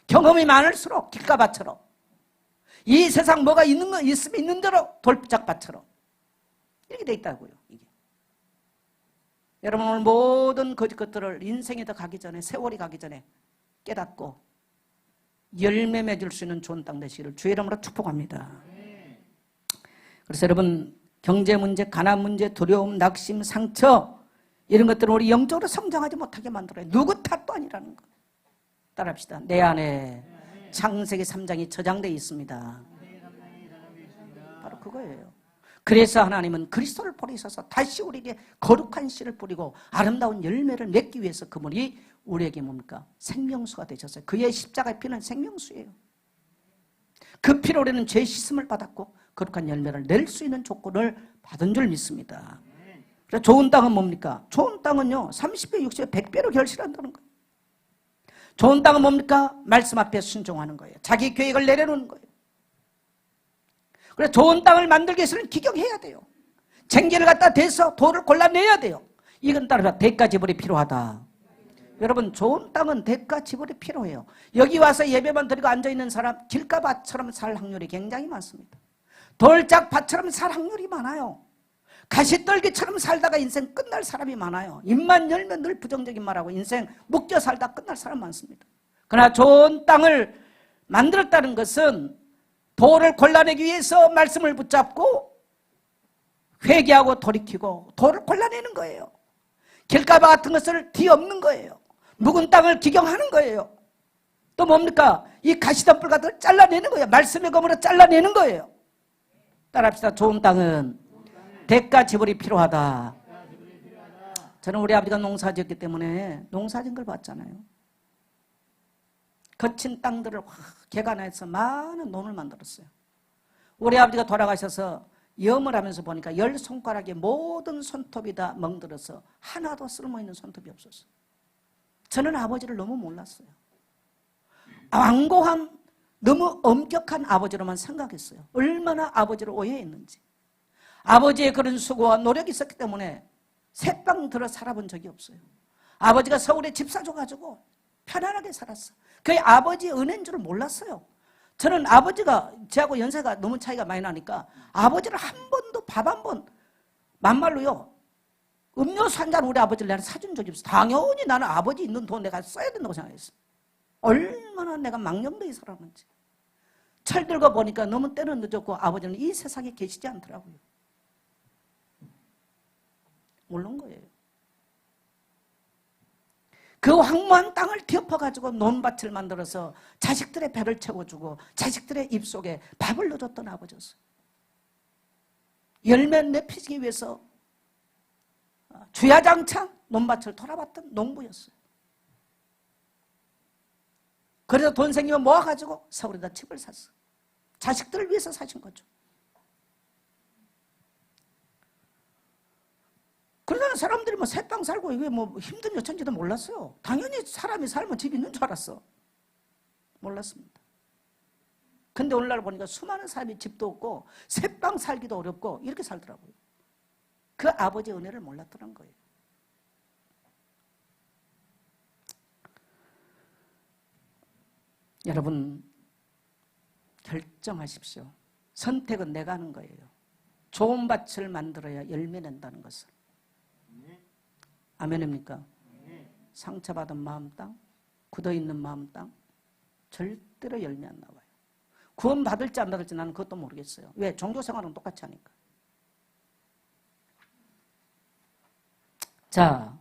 Speaker 1: 경험이 많을수록 길가밭처럼 이 세상 뭐가 있으면 있는 대로 돌짝밭처럼 이렇게 돼 있다고요. 이게. 여러분 오늘 모든 거짓 것들을 인생에 더 가기 전에 세월이 가기 전에 깨닫고 열매 맺을 수 있는 좋은 땅 되시기를 주의 이름으로 축복합니다. 그래서 여러분 경제 문제, 가난 문제, 두려움, 낙심, 상처 이런 것들은 우리 영적으로 성장하지 못하게 만들어요. 누구 탓도 아니라는 거. 따라합시다. 내 안에 창세기 3장이 저장되어 있습니다. 바로 그거예요. 그래서 하나님은 그리스도를 보내셔서 다시 우리에게 거룩한 씨를 뿌리고 아름다운 열매를 맺기 위해서 그분이 우리에게 뭡니까? 생명수가 되셨어요. 그의 십자가의 피는 생명수예요. 그 피로 우리는 죄 씻음을 받았고 거룩한 열매를 낼 수 있는 조건을 받은 줄 믿습니다. 그래서 좋은 땅은 뭡니까? 좋은 땅은요 30배, 60배, 100배로 결실한다는 거예요. 좋은 땅은 뭡니까? 말씀 앞에 순종하는 거예요. 자기 계획을 내려놓는 거예요. 그래서 좋은 땅을 만들기 위해서는 기경해야 돼요. 쟁기를 갖다 대서 돌을 골라내야 돼요. 이건 따라서 대가 지불이 필요하다. 여러분 좋은 땅은 대가 지불이 필요해요. 여기 와서 예배만 드리고 앉아있는 사람 길가밭처럼 살 확률이 굉장히 많습니다. 돌짝밭처럼 살 확률이 많아요. 가시떨기처럼 살다가 인생 끝날 사람이 많아요. 입만 열면 늘 부정적인 말하고 인생 묶여 살다 끝날 사람 많습니다. 그러나 좋은 땅을 만들었다는 것은 돌을 골라내기 위해서 말씀을 붙잡고 회개하고 돌이키고 돌을 골라내는 거예요. 길가밭 같은 것을 뒤엎는 거예요. 묵은 땅을 기경하는 거예요. 또 뭡니까? 이 가시덤불 같은 걸 잘라내는 거예요. 말씀의 검으로 잘라내는 거예요. 따라합시다. 좋은 땅은 대가 지불이 필요하다. 저는 우리 아버지가 농사지었기 때문에 농사진 걸 봤잖아요. 거친 땅들을 확 개간해서 많은 논을 만들었어요. 우리 아버지가 돌아가셔서 염을 하면서 보니까 10손가락에 모든 손톱이 다 멍들어서 하나도 쓸모있는 손톱이 없었어요. 저는 아버지를 너무 몰랐어요. 완고한 너무 엄격한 아버지로만 생각했어요. 얼마나 아버지를 오해했는지. 아버지의 그런 수고와 노력이 있었기 때문에 새땅 들어 살아본 적이 없어요. 아버지가 서울에 집 사줘가지고 편안하게 살았어. 그게 아버지의 은혜인 줄을 몰랐어요. 저는 아버지가 저하고 연세가 너무 차이가 많이 나니까 아버지를 한 번도 밥 한 번 만말로요 음료수 한 잔 우리 아버지를 내가 사준 적이 없어. 당연히 나는 아버지 있는 돈 내가 써야 된다고 생각했어. 얼마나 내가 망령되게 살았는지. 철들고 보니까 너무 때는 늦었고 아버지는 이 세상에 계시지 않더라고요. 모르는 거예요. 그 황무한 땅을 뒤엎어가지고 논밭을 만들어서 자식들의 배를 채워주고 자식들의 입속에 밥을 넣어줬던 아버지였어요. 열매 내피기 위해서 주야장창 논밭을 돌아봤던 농부였어요. 그래서 돈 생기면 모아가지고 서울에다 집을 샀어. 자식들을 위해서 사신 거죠. 그러다가 사람들이 뭐 새땅 살고 이게 뭐 힘든 여천지도 몰랐어요. 당연히 사람이 살면 집 있는 줄 알았어. 몰랐습니다. 근데 오늘날 보니까 수많은 사람이 집도 없고 새땅 살기도 어렵고 이렇게 살더라고요. 그 아버지의 은혜를 몰랐더란 거예요. 여러분 결정하십시오. 선택은 내가 하는 거예요. 좋은 밭을 만들어야 열매 낸다는 것을. 아멘입니까? 상처받은 마음 땅, 굳어있는 마음 땅 절대로 열매 안 나와요. 구원 받을지 안 받을지 나는 그것도 모르겠어요. 왜? 종교생활은 똑같이 하니까. 자,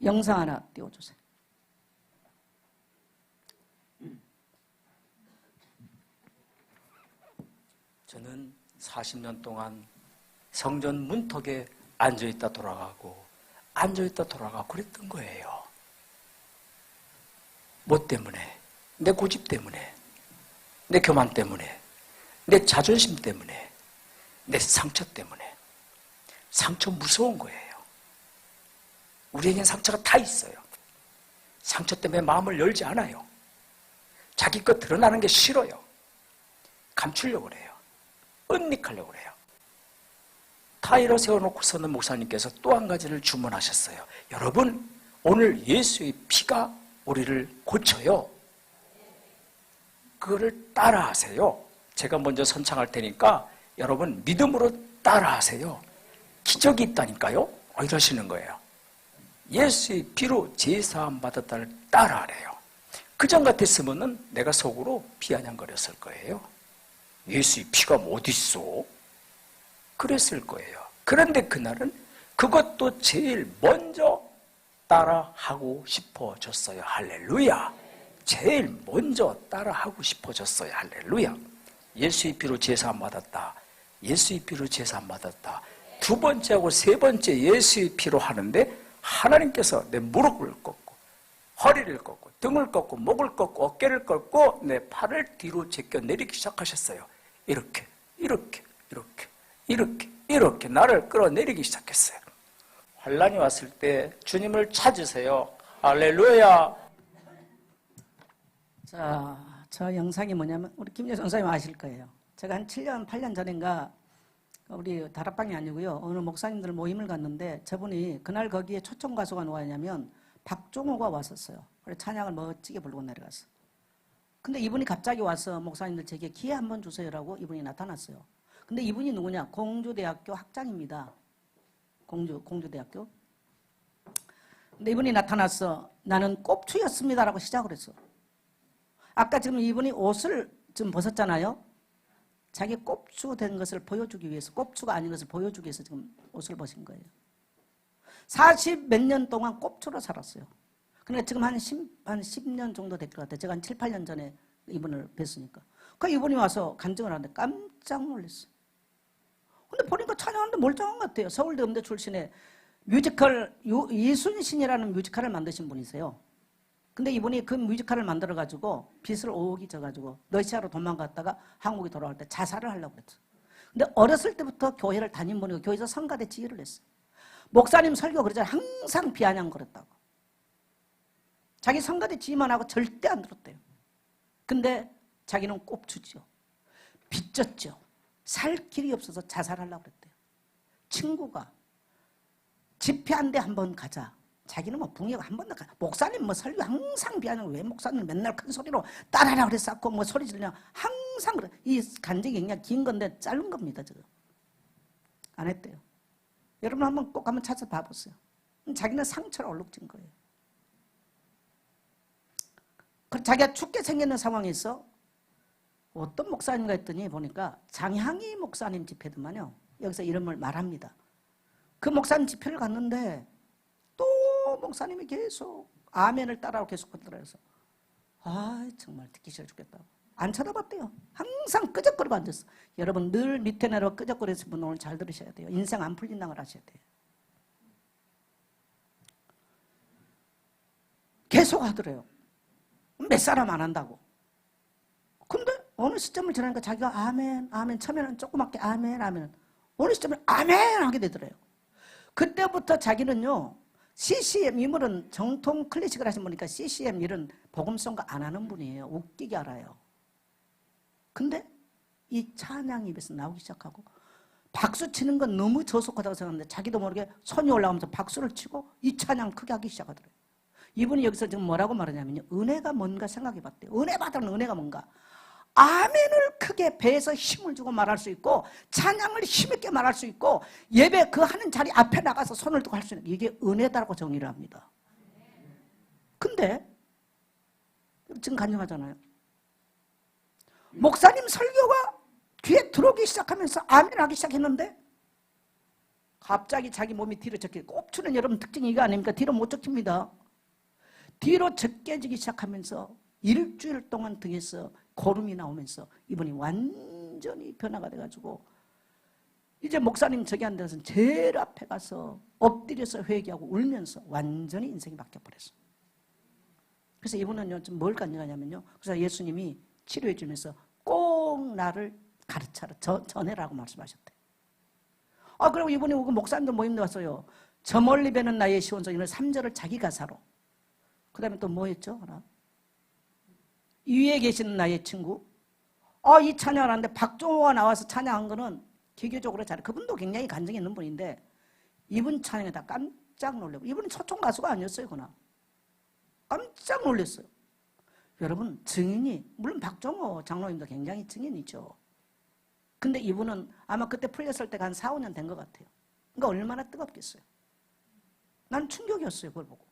Speaker 1: 영상 하나 띄워주세요.
Speaker 2: 저는 40년 동안 성전 문턱에 앉아있다 돌아가고 앉아있다 돌아가고 그랬던 거예요. 뭐 때문에? 내 고집 때문에, 내 교만 때문에, 내 자존심 때문에, 내 상처 때문에. 상처 무서운 거예요. 우리에겐 상처가 다 있어요. 상처 때문에 마음을 열지 않아요. 자기 것 드러나는 게 싫어요. 감추려고 그래요. 은닉하려고 그래요. 타이러 세워놓고서는 목사님께서 또 한 가지를 주문하셨어요. 여러분, 오늘 예수의 피가 우리를 고쳐요. 그거를 따라하세요. 제가 먼저 선창할 테니까 여러분 믿음으로 따라하세요. 기적이 있다니까요. 이러시는 거예요. 예수의 피로 제사함 받았다를 따라하래요. 그전 같았으면 내가 속으로 비아냥거렸을 거예요. 예수의 피가 어디 있어? 그랬을 거예요. 그런데 그날은 그것도 제일 먼저 따라하고 싶어졌어요. 할렐루야. 제일 먼저 따라하고 싶어졌어요. 할렐루야. 예수의 피로 제사함 받았다. 예수의 피로 제사함 받았다. 두 번째하고 세 번째 예수의 피로 하는데 하나님께서 내 무릎을 꺾고 허리를 꺾고 등을 꺾고 목을 꺾고 어깨를 꺾고 내 팔을 뒤로 제껴 내리기 시작하셨어요. 이렇게 이렇게 나를 끌어내리기 시작했어요. 환난이 왔을 때 주님을 찾으세요. 할렐루야.
Speaker 1: 자, 저 영상이 뭐냐면 우리 김재 전사님 아실 거예요. 제가 한 7년, 8년 전인가 우리 다락방이 아니고요. 어느 목사님들 모임을 갔는데 저분이 그날 거기에 초청 가수가 누가 있냐면 박종호가 왔었어요. 그래서 찬양을 멋지게 부르고 내려갔어. 근데 이분이 갑자기 와서 목사님들 제게 기회 한번 주세요라고 이분이 나타났어요. 근데 이분이 누구냐? 공주대학교 학장입니다. 공주대학교. 근데 이분이 나타나서 나는 꼽추였습니다라고 시작을 했어. 아까 지금 이분이 옷을 좀 벗었잖아요. 자기 꼽추 된 것을 보여주기 위해서, 꼽추가 아닌 것을 보여주기 위해서 지금 옷을 벗은 거예요. 40 몇 년 동안 꼽추로 살았어요. 그러니까 지금 한 10년 정도 될 것 같아요. 제가 한 7, 8년 전에 이분을 뵀으니까. 그 이분이 와서 간증을 하는데 깜짝 놀랐어요. 근데 보니까 찬양하는데 멀쩡한 것 같아요. 서울대 음대 출신의 뮤지컬 이순신이라는 뮤지컬을 만드신 분이세요. 근데 이분이 그 뮤지컬을 만들어가지고 빚을 오기 져가지고 러시아로 도망갔다가 한국에 돌아올 때 자살을 하려고 그랬어요. 근데 어렸을 때부터 교회를 다닌 분이고 교회에서 성가대 지휘를 했어요. 목사님 설교 그러잖아요. 항상 비아냥거렸다고. 자기 성가대 지휘만 하고 절대 안 들었대요. 근데 자기는 꼽주죠. 빚졌죠. 살 길이 없어서 자살하려고 그랬대요. 친구가 집회 한 대 한번 가자. 자기는 뭐 붕이고 한 번도 가. 목사님 뭐 설교 항상 비하는 왜 목사님 맨날 큰 소리로 따라라 그랬었고 뭐 소리 지르냐 항상 그래. 이 간증이 그냥 긴 건데 짧은 겁니다 지금. 안 했대요. 여러분 한번 꼭 한번 찾아봐 보세요. 자기는 상처로 얼룩진 거예요. 자기가 죽게 생기는 상황에서 어떤 목사님가 했더니 보니까 장향희 목사님 집회더만요. 여기서 이름을 말합니다. 그 목사님 집회를 갔는데 또 목사님이 계속 아멘을 따라하고 계속 건드려서 아 정말 듣기 싫어 죽겠다고 안 쳐다봤대요. 항상 끄적거리고 앉았어. 여러분 늘 밑에 내려 끄적거리는 분 오늘 잘 들으셔야 돼요. 인생 안 풀린다는 걸 아셔야 돼요. 계속 하더래요. 몇 사람 안 한다고. 근데 어느 시점을 지나니까 자기가 아멘 아멘 처음에는 조그맣게 아멘 아멘 어느 시점에 아멘 하게 되더래요. 그때부터 자기는요 CCM 이물은 정통 클래식을 하신 분이니까 CCM 이런 복음성가 안 하는 분이에요. 웃기게 알아요. 근데 이 찬양이 입에서 나오기 시작하고 박수 치는 건 너무 저속하다고 생각하는데 자기도 모르게 손이 올라가면서 박수를 치고 이 찬양 크게 하기 시작하더래요. 이분이 여기서 지금 뭐라고 말하냐면요. 은혜가 뭔가 생각해 봤대요. 은혜 받은 은혜가 뭔가. 아멘을 크게 배에서 힘을 주고 말할 수 있고 찬양을 힘있게 말할 수 있고 예배 그 하는 자리 앞에 나가서 손을 들고 할 수 있는 이게 은혜다라고 정의를 합니다. 근데 지금 간증하잖아요. 목사님 설교가 귀에 들어오기 시작하면서 아멘 하기 시작했는데 갑자기 자기 몸이 뒤로 젖히고 꼽추는 여러분 특징이 이거 아닙니까? 뒤로 못 젖힙니다. 뒤로 젖게지기 시작하면서 일주일 동안 등에서 고름이 나오면서 이분이 완전히 변화가 돼가지고 이제 목사님 저기 앉은 데서 제일 앞에 가서 엎드려서 회개하고 울면서 완전히 인생이 바뀌어버렸어요. 그래서 이분은요 좀 뭘 간증하냐면요. 그래서 예수님이 치료해 주면서 꼭 나를 가르쳐라 전해라고 말씀하셨대요. 아 그리고 이분이 목사님들 모임에 왔어요. 저 멀리 배는 나의 시온소 이런 3절을 자기 가사로 그 다음에 또 뭐 했죠? 하나. 위에 계시는 나의 친구. 이 찬양을 하는데 박종호가 나와서 찬양한 거는 기교적으로 잘해. 그분도 굉장히 간증이 있는 분인데 이분 찬양에 다 깜짝 놀라고. 이분은 초청 가수가 아니었어요. 그나 깜짝 놀랐어요. 여러분 증인이 물론 박종호 장로님도 굉장히 증인이죠. 근데 이분은 아마 그때 풀렸을 때가 한 4, 5년 된 것 같아요. 그러니까 얼마나 뜨겁겠어요. 난 충격이었어요. 그걸 보고.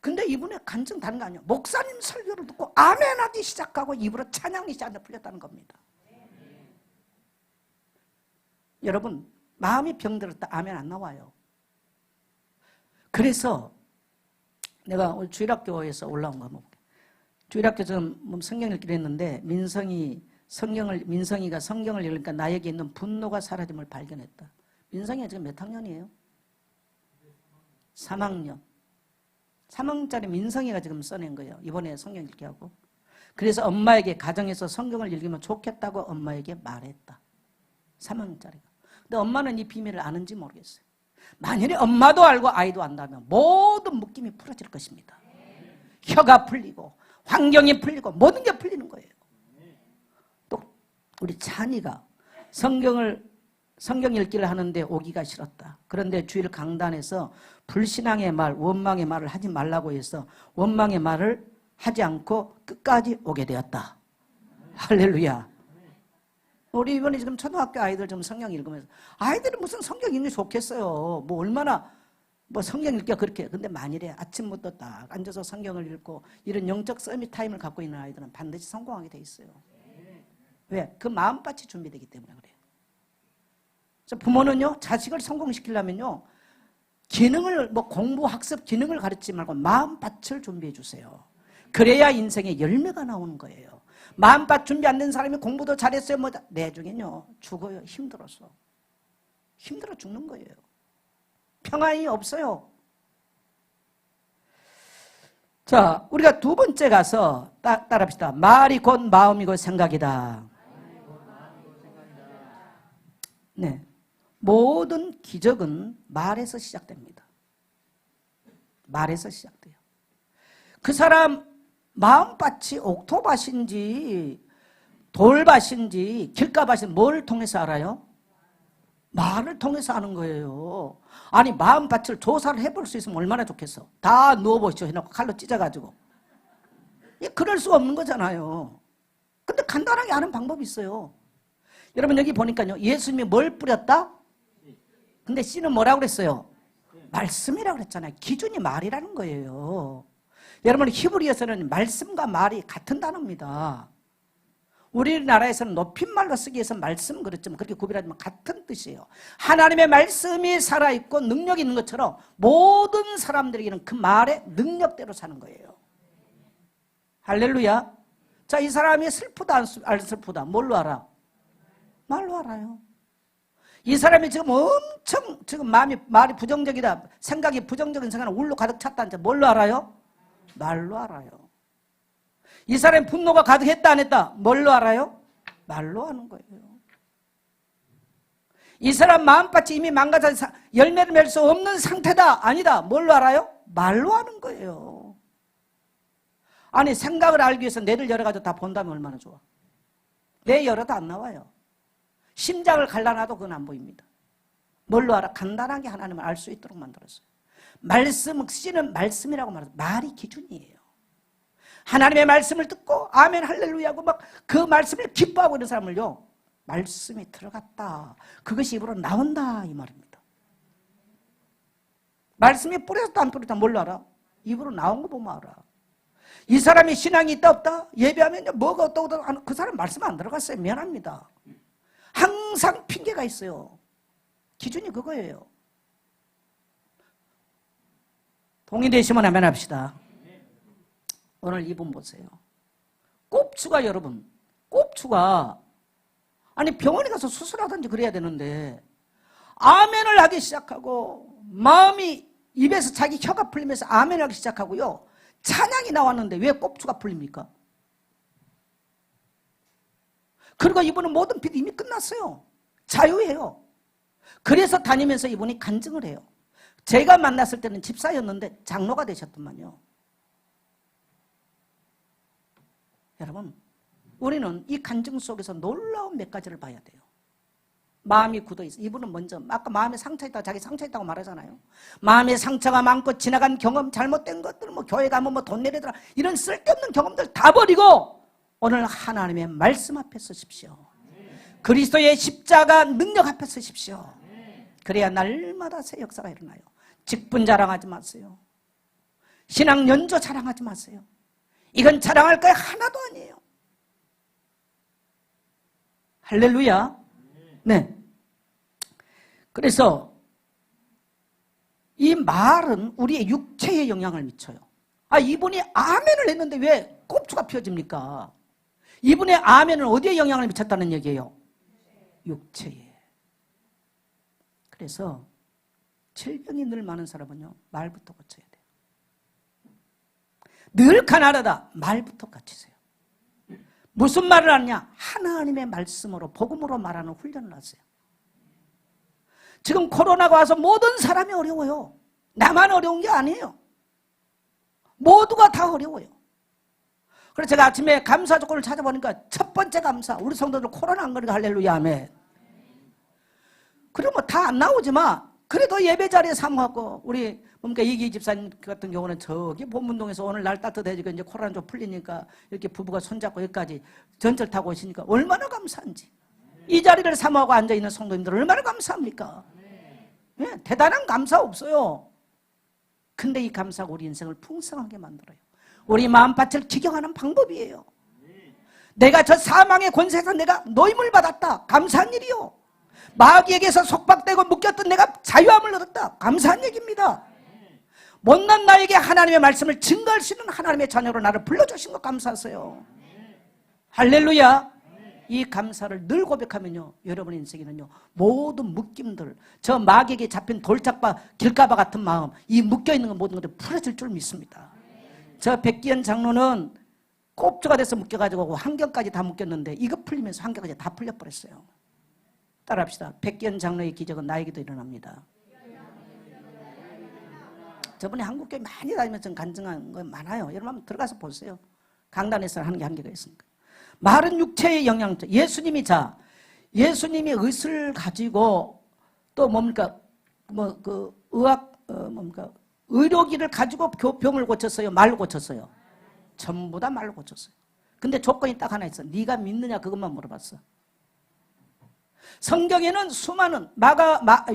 Speaker 1: 근데 이분의 간증 다른 거 아니에요. 목사님 설교를 듣고 아멘하기 시작하고 입으로 찬양이 시작해 풀렸다는 겁니다. 여러분 마음이 병들었다 아멘 안 나와요. 그래서 내가 오늘 주일학교에서 올라온 거 한번 볼게요. 주일학교 좀 성경 읽기로 했는데 민성이가 성경을 읽으니까 나에게 있는 분노가 사라짐을 발견했다. 민성이가 지금 몇 학년이에요? 3학년. 3학년짜리 민성이가 지금 써낸 거예요. 이번에 성경 읽기 하고. 그래서 엄마에게 가정에서 성경을 읽으면 좋겠다고 엄마에게 말했다. 3학년짜리가. 근데 엄마는 이 비밀을 아는지 모르겠어요. 만일에 엄마도 알고 아이도 안다면 모든 묶임이 풀어질 것입니다. 혀가 풀리고 환경이 풀리고 모든 게 풀리는 거예요. 또 우리 찬이가 성경 읽기를 하는데 오기가 싫었다. 그런데 주일 강단에서 불신앙의 말, 원망의 말을 하지 말라고 해서 원망의 말을 하지 않고 끝까지 오게 되었다. 할렐루야. 우리 이번에 지금 초등학교 아이들 좀 성경 읽으면서 아이들은 무슨 성경 읽는 게 좋겠어요. 뭐 얼마나 뭐 성경 읽기가 그렇게. 근데 만일에 아침부터 딱 앉아서 성경을 읽고 이런 영적 서밋 타임을 갖고 있는 아이들은 반드시 성공하게 돼 있어요. 왜? 그 마음밭이 준비되기 때문에 그래요. 부모는요 자식을 성공시키려면요 기능을 뭐 공부 학습 기능을 가르치지 말고 마음밭을 준비해 주세요. 그래야 인생의 열매가 나오는 거예요. 마음밭 준비 안 된 사람이 공부도 잘했어요. 뭐 내중에는요 죽어요. 힘들어서. 힘들어 죽는 거예요. 평안이 없어요. 자, 우리가 두 번째 가서 따라합시다. 말이 곧 마음이고 생각이다. 네, 모든 기적은 말에서 시작됩니다. 말에서 시작돼요. 그 사람 마음밭이 옥토밭인지 돌밭인지 길가밭인지 뭘 통해서 알아요? 말을 통해서 하는 거예요. 아니 마음밭을 조사를 해볼 수 있으면 얼마나 좋겠어. 다 누워보시죠 해놓고 칼로 찢어가지고. 그럴 수 없는 거잖아요. 근데 간단하게 아는 방법이 있어요. 여러분 여기 보니까요 예수님이 뭘 뿌렸다? 근데 씨는 뭐라고 그랬어요? 말씀이라고 그랬잖아요. 기준이 말이라는 거예요. 여러분 히브리어에서는 말씀과 말이 같은 단어입니다. 우리나라에서는 높임말로 쓰기 위해서 말씀 그렇지만 그렇게 구별하지만 같은 뜻이에요. 하나님의 말씀이 살아있고 능력이 있는 것처럼 모든 사람들에게는 그 말의 능력대로 사는 거예요. 할렐루야. 자, 이 사람이 슬프다 안 슬프다 뭘로 알아? 말로 알아요. 이 사람이 지금 엄청 지금 말이 부정적이다 생각이 부정적인 생각은 울로 가득 찼다는데 뭘로 알아요? 말로 알아요. 이 사람이 분노가 가득했다 안 했다 뭘로 알아요? 말로 하는 거예요. 이 사람 마음밭이 이미 망가져서 열매를 맺을 수 없는 상태다 아니다 뭘로 알아요? 말로 하는 거예요. 아니 생각을 알기 위해서 뇌를 열어가지고 다 본다면 얼마나 좋아. 뇌 열어도 안 나와요. 심장을 갈라놔도 그건 안 보입니다. 뭘로 알아? 간단하게 하나님을 알 수 있도록 만들었어요. 말씀, 씨는 말씀이라고 말해서 말이 기준이에요. 하나님의 말씀을 듣고 아멘 할렐루야 하고 막 그 말씀을 기뻐하고 있는 사람을요 말씀이 들어갔다 그것이 입으로 나온다 이 말입니다. 말씀이 뿌렸다 안 뿌렸다 뭘로 알아? 입으로 나온 거 보면 알아. 이 사람이 신앙이 있다 없다? 예배하면 뭐가 어떠고 그 사람 말씀 안 들어갔어요. 미안합니다. 항상 핑계가 있어요. 기준이 그거예요. 동의되시면 아멘 합시다. 오늘 이분 보세요. 꼽추가 여러분 꼽추가 아니 병원에 가서 수술하든지 그래야 되는데 아멘을 하기 시작하고 마음이 입에서 자기 혀가 풀리면서 아멘을 하기 시작하고요 찬양이 나왔는데 왜 꼽추가 풀립니까? 그리고 이분은 모든 빛이 이미 끝났어요. 자유해요. 그래서 다니면서 이분이 간증을 해요. 제가 만났을 때는 집사였는데 장로가 되셨더만요. 여러분 우리는 이 간증 속에서 놀라운 몇 가지를 봐야 돼요. 마음이 굳어있어. 이분은 먼저 아까 마음에 상처있다고 자기 상처있다고 말하잖아요. 마음에 상처가 많고 지나간 경험 잘못된 것들 뭐 교회 가면 뭐 돈 내리더라 이런 쓸데없는 경험들 다 버리고 오늘 하나님의 말씀 앞에 서십시오. 그리스도의 십자가 능력 앞에 서십시오. 그래야 날마다 새 역사가 일어나요. 직분 자랑하지 마세요. 신앙 연조 자랑하지 마세요. 이건 자랑할 거 하나도 아니에요. 할렐루야. 네. 그래서 이 말은 우리의 육체에 영향을 미쳐요. 아, 이분이 아멘을 했는데 왜 꼽추가 피어집니까? 이분의 아멘은 어디에 영향을 미쳤다는 얘기예요? 육체에. 그래서 질병이 늘 많은 사람은요 말부터 고쳐야 돼요. 늘 가난하다 말부터 고치세요. 무슨 말을 하느냐? 하나님의 말씀으로 복음으로 말하는 훈련을 하세요. 지금 코로나가 와서 모든 사람이 어려워요. 나만 어려운 게 아니에요. 모두가 다 어려워요. 그래서 제가 아침에 감사 조건을 찾아보니까 첫 번째 감사 우리 성도들 코로나 안 걸리고 할렐루야 아멘. 그러면 뭐 다 안 나오지만 그래도 예배 자리에 사모하고 우리 뭡니까 이기 집사님 같은 경우는 저기 본문동에서 오늘 날 따뜻해지고 이제 코로나 좀 풀리니까 이렇게 부부가 손잡고 여기까지 전철 타고 오시니까 얼마나 감사한지. 이 자리를 사모하고 앉아있는 성도님들 얼마나 감사합니까? 네, 대단한 감사 없어요. 근데 이 감사가 우리 인생을 풍성하게 만들어요. 우리 마음밭을 기경하는 방법이에요. 내가 저 사망의 권세에서 내가 노임을 받았다. 감사한 일이요. 마귀에게서 속박되고 묶였던 내가 자유함을 얻었다. 감사한 얘기입니다. 못난 나에게 하나님의 말씀을 증거할 수 있는 하나님의 자녀로 나를 불러주신 것 감사하세요. 할렐루야. 이 감사를 늘 고백하면요, 여러분의 인생에는요, 모든 묶임들, 저 마귀에게 잡힌 돌짝바 길가바 같은 마음, 이 묶여있는 모든 것들이 풀어질 줄 믿습니다. 저 백기현 장로는 꼽주가 돼서 묶여가지고 환경까지 다 묶였는데 이거 풀리면서 환경까지 다 풀려버렸어요. 따라합시다. 백기현 장로의 기적은 나에게도 일어납니다. 저번에 한국교회 많이 다니면서 간증한 거 많아요. 여러분 한번 들어가서 보세요. 강단에서 하는 게 한계가 있으니까. 말은 육체의 영향. 예수님이 예수님이 의술 가지고 또 뭡니까 의료기를 가지고 병을 고쳤어요. 말로 고쳤어요. 전부 다 말로 고쳤어요. 근데 조건이 딱 하나 있어. 네가 믿느냐 그것만 물어봤어. 성경에는 수많은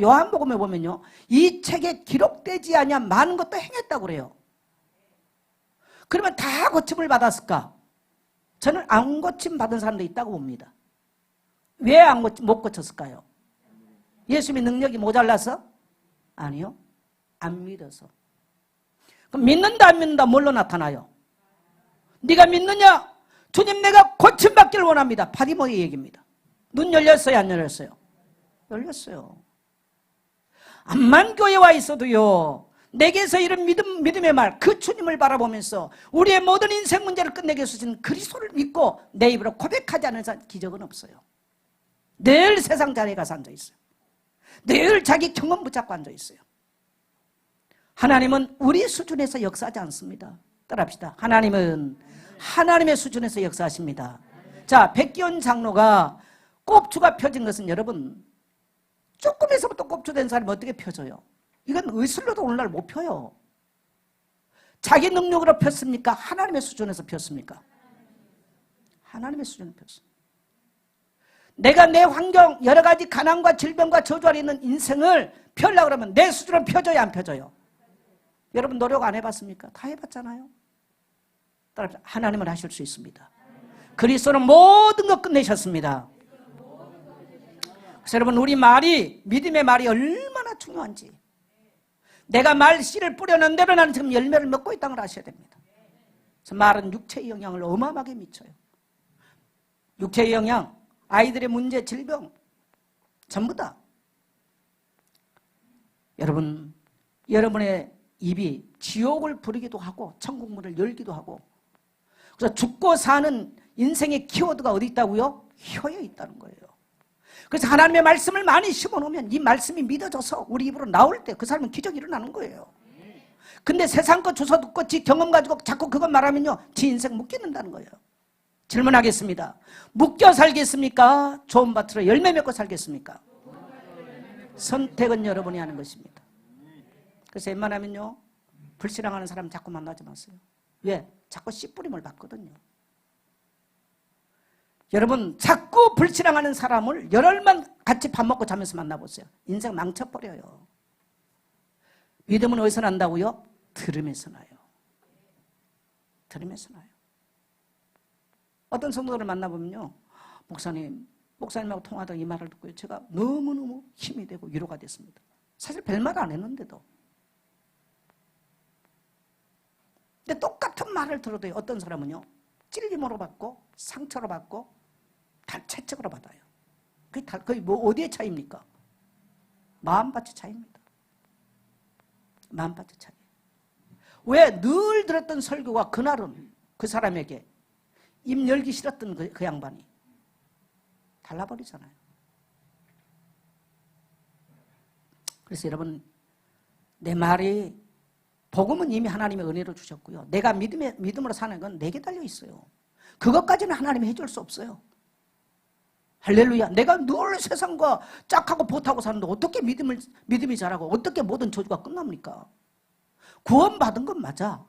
Speaker 1: 요한복음에 보면요, 이 책에 기록되지 아니한 많은 것도 행했다고 그래요. 그러면 다 고침을 받았을까? 저는 안 고침 받은 사람도 있다고 봅니다. 왜 못 고쳤을까요? 예수님의 능력이 모자라서? 아니요, 안 믿어서. 그럼 믿는다 안 믿는다 뭘로 나타나요? 네가 믿느냐? 주님 내가 고침받기를 원합니다. 파리모의 얘기입니다. 눈 열렸어요 안 열렸어요? 열렸어요. 암만 교회에 와 있어도요, 내게서 이런 믿음의 말, 그 주님을 바라보면서 우리의 모든 인생 문제를 끝내게 해주신 그리스도를 믿고 내 입으로 고백하지 않은 기적은 없어요. 늘 세상 자리에 가서 앉아있어요. 늘 자기 경험 붙잡고 앉아있어요. 하나님은 우리 수준에서 역사하지 않습니다. 따라합시다. 하나님은 하나님의 수준에서 역사하십니다. 자, 백기현 장로가 꼽주가 펴진 것은 여러분, 조금에서부터 꼽주된 사람이 어떻게 펴져요? 이건 의술로도 오늘날 못 펴요. 자기 능력으로 폈습니까? 하나님의 수준에서 폈습니까? 하나님의 수준에서 폈습니다. 내가 내 환경, 여러 가지 가난과 질병과 저주 아래 있는 인생을 펴려고 그러면 내 수준으로 펴져야 안 펴져요? 여러분 노력 안 해봤습니까? 다 해봤잖아요. 따라서 하나님은 하실 수 있습니다. 그리스도는 모든 것 끝내셨습니다. 그래서 여러분 우리 말이, 믿음의 말이 얼마나 중요한지, 내가 말 씨를 뿌려놓은 대로 나는 지금 열매를 맺고 있다는 걸 아셔야 됩니다. 그래서 말은 육체의 영향을 어마어마하게 미쳐요. 육체의 영향, 아이들의 문제, 질병 전부 다. 여러분, 여러분의 입이 지옥을 부리기도 하고 천국 문을 열기도 하고, 그래서 죽고 사는 인생의 키워드가 어디 있다고요? 혀에 있다는 거예요. 그래서 하나님의 말씀을 많이 심어놓으면 이 말씀이 믿어져서 우리 입으로 나올 때 그 사람은 기적이 일어나는 거예요. 근데 세상 거 주워 듣고 지 경험 가지고 자꾸 그것 말하면요, 지 인생 묶이는다는 거예요. 질문하겠습니다. 묶여 살겠습니까? 좋은 밭으로 열매 맺고 살겠습니까? 선택은 여러분이 하는 것입니다. 그래서 웬만하면요, 불신앙하는 사람 자꾸 만나지 마세요. 왜? 자꾸 씨뿌림을 받거든요. 여러분, 자꾸 불신앙하는 사람을 열흘만 같이 밥 먹고 자면서 만나보세요. 인생 망쳐버려요. 믿음은 어디서 난다고요? 들음에서 나요. 들음에서 나요. 어떤 성도들을 만나보면요, 목사님하고 통화하다가 이 말을 듣고요, 제가 너무너무 힘이 되고 위로가 됐습니다. 사실 별말 안 했는데도. 근데 똑같은 말을 들어도요, 어떤 사람은요, 찔림으로 받고 상처로 받고 채찍으로 받아요. 그게 뭐 어디의 차이입니까? 마음밭의 차이입니다. 마음밭의 차이. 왜 늘 들었던 설교가 그날은 그 사람에게 입 열기 싫었던 그 양반이 달라버리잖아요. 그래서 여러분, 내 말이, 복음은 이미 하나님의 은혜로 주셨고요, 내가 믿음으로 사는 건 내게 달려 있어요. 그것까지는 하나님이 해줄 수 없어요. 할렐루야. 내가 늘 세상과 짝하고 보타고 사는데 어떻게 믿음이 자라고 어떻게 모든 저주가 끝납니까? 구원받은 건 맞아.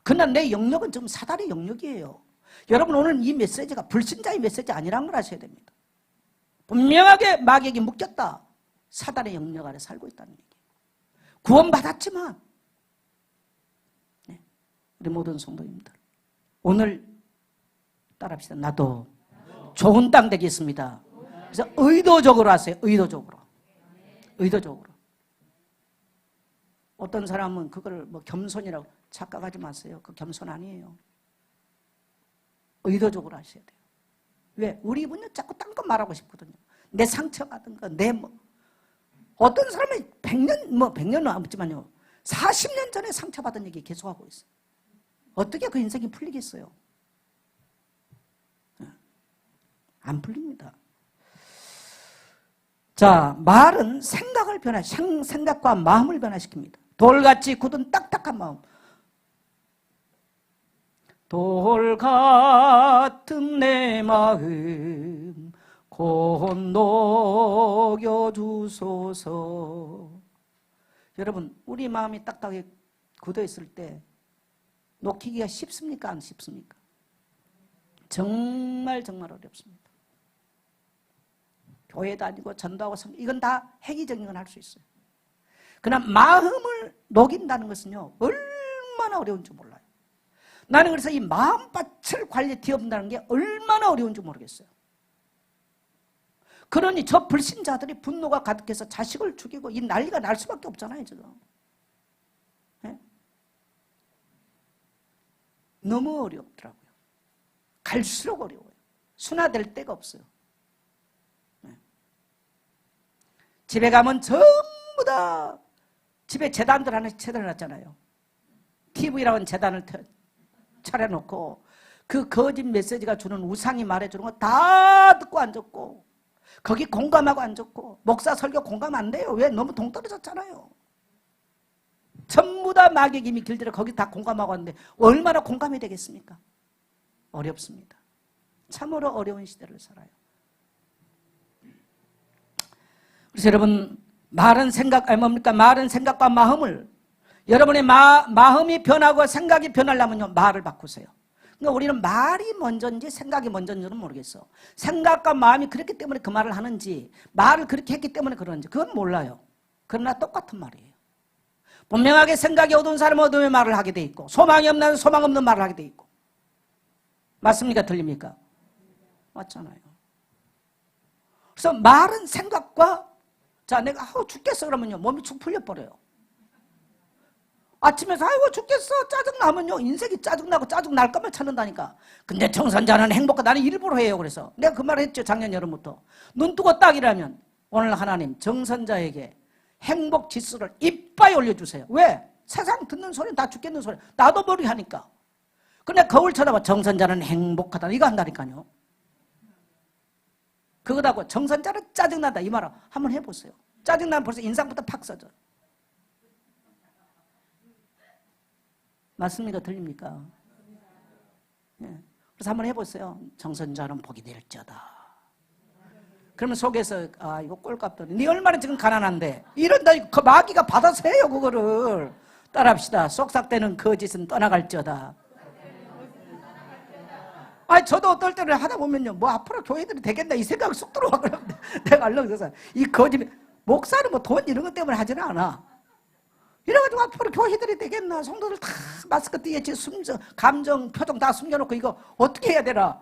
Speaker 1: 그러나 내 영역은 지금 사단의 영역이에요. 여러분, 오늘 이 메시지가 불신자의 메시지 아니라는 걸 아셔야 됩니다. 분명하게 마귀에게 묶였다. 사단의 영역 아래 살고 있다는 얘기예요. 구원받았지만, 네, 우리 모든 성도님들, 오늘 따라합시다. 나도 좋은 땅 되겠습니다. 그래서 의도적으로 하세요. 의도적으로. 의도적으로. 어떤 사람은 그걸 뭐 겸손이라고 착각하지 마세요. 그 겸손 아니에요. 의도적으로 하셔야 돼요. 왜? 우리 분은 자꾸 딴 거 말하고 싶거든요. 내 상처받은 거, 내 뭐. 어떤 사람은 100년은 없지만요. 40년 전에 상처받은 얘기 계속하고 있어요. 어떻게 그 인생이 풀리겠어요? 안 풀립니다. 자, 말은 생각을 생각과 마음을 변화시킵니다. 돌같이 굳은 딱딱한 마음. 돌 같은 내 마음 곧 녹여주소서. 여러분, 우리 마음이 딱딱하게 굳어있을 때 녹이기가 쉽습니까? 안 쉽습니까? 정말 어렵습니다. 교회 다니고 전도하고 이건 다 획기적인 건 할 수 있어요. 그러나 마음을 녹인다는 것은요, 얼마나 어려운지 몰라요. 나는 그래서 이 마음밭을 관리에 뒤엎는다는 게 얼마나 어려운지 모르겠어요. 그러니 저 불신자들이 분노가 가득해서 자식을 죽이고 이 난리가 날 수밖에 없잖아요, 지금. 네? 너무 어렵더라고요. 갈수록 어려워요. 순화될 데가 없어요. 네. 집에 가면 전부 다 집에 재단들 하나씩 차려놨잖아요. TV라고 하는 재단을 차려놓고 그 거짓 메시지가 주는 우상이 말해주는 거 다 듣고 앉았고 거기 공감하고 앉았고 목사 설교 공감 안 돼요. 왜? 너무 동떨어졌잖아요. 전부 다 마귀의 힘이 길들여 거기 다 공감하고 왔는데 얼마나 공감이 되겠습니까? 어렵습니다. 참으로 어려운 시대를 살아요. 그래서 여러분, 말은 뭡니까? 말은 생각과 마음을, 여러분의 마음이 변하고 생각이 변하려면요, 말을 바꾸세요. 그러니까 우리는 말이 먼저인지 생각이 먼저인지는 모르겠어. 생각과 마음이 그렇기 때문에 그 말을 하는지, 말을 그렇게 했기 때문에 그러는지, 그건 몰라요. 그러나 똑같은 말이에요. 분명하게 생각이 어두운 사람은 어두운 말을 하게 돼 있고, 소망이 없는 소망 없는 말을 하게 돼 있고. 맞습니까? 틀립니까? 맞잖아요. 그래서 말은 생각과, 자, 내가 죽겠어 그러면요, 몸이 축 풀려버려요. 아침에서 아이고 죽겠어 짜증나면요, 인생이 짜증나고 짜증날 것만 찾는다니까. 근데 정선자는 행복하다. 나는 일부러 해요. 그래서 내가 그 말을 했죠. 작년 여름부터. 눈 뜨고 딱 이라면 오늘 하나님 정선자에게 행복 지수를 이빠이 올려주세요. 왜? 세상 듣는 소리는 다 죽겠는 소리. 나도 모르게 하니까. 근데 거울 쳐다봐. 정선자는 행복하다. 이거 한다니까요. 그거다고 정선자는 짜증나다. 이 말을 한번 해보세요. 짜증나면 벌써 인상부터 팍 써져. 맞습니까? 틀립니까? 예. 그래서 한번 해보세요. 정선자는 복이 될지어다. 그러면 속에서 아 이거 꼴값도 네 얼마나 지금 가난한데 이런다. 그 마귀가 받아서 해요. 그거를 따라합시다. 속삭대는 거짓은 떠나갈지어다. 아니 저도 어떨 때는 하다 보면요, 뭐 앞으로 교회들이 되겠나 이 생각이 쑥 들어와. 그러는데 내가 알려줘서 이 거짓 목사는 뭐 돈 이런 것 때문에 하지는 않아. 이래가지고 앞으로 교회들이 되겠나? 성도들 다 마스크 뒤에 감정, 표정 다 숨겨놓고 이거 어떻게 해야 되나?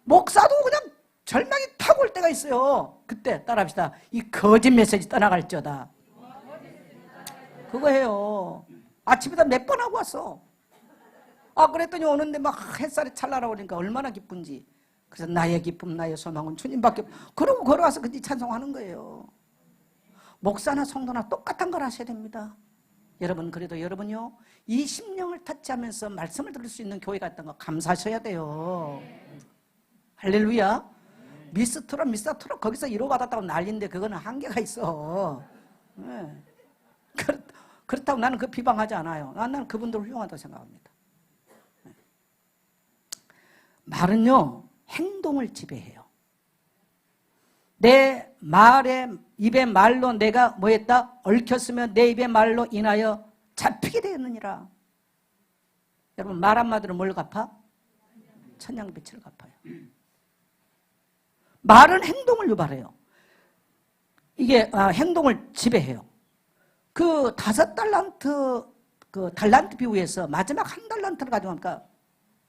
Speaker 1: 목사도 그냥 절망이 타고 올 때가 있어요. 그때 따라합시다. 이 거짓 메시지 떠나갈지어다. 그거 해요. 아침에다 몇 번 하고 왔어. 아 그랬더니 오는데 막 햇살이 찰나라 오니까 얼마나 기쁜지. 그래서 나의 기쁨 나의 소망은 주님밖에. 그러고 걸어와서 그뒤 찬송하는 거예요. 목사나 성도나 똑같은 걸 하셔야 됩니다. 여러분, 그래도 여러분요, 이 심령을 터치하면서 말씀을 들을 수 있는 교회가 있다는 거 감사하셔야 돼요. 할렐루야. 미스트롯 거기서 위로받았다고 난리인데 그거는 한계가 있어. 네. 그렇다고 나는 그 비방하지 않아요. 나는 그분들 훌륭하다고 생각합니다. 네. 말은요, 행동을 지배해요. 내 말에 입의 말로 내가 뭐했다? 얽혔으면 내 입의 말로 인하여 잡히게 되었느니라. 여러분 말 한마디로 뭘 갚아? 천냥빛을 갚아요. 말은 행동을 유발해요. 이게 행동을 지배해요. 그 5달란트 그 달란트 비유에서 마지막 1달란트를 가져가니까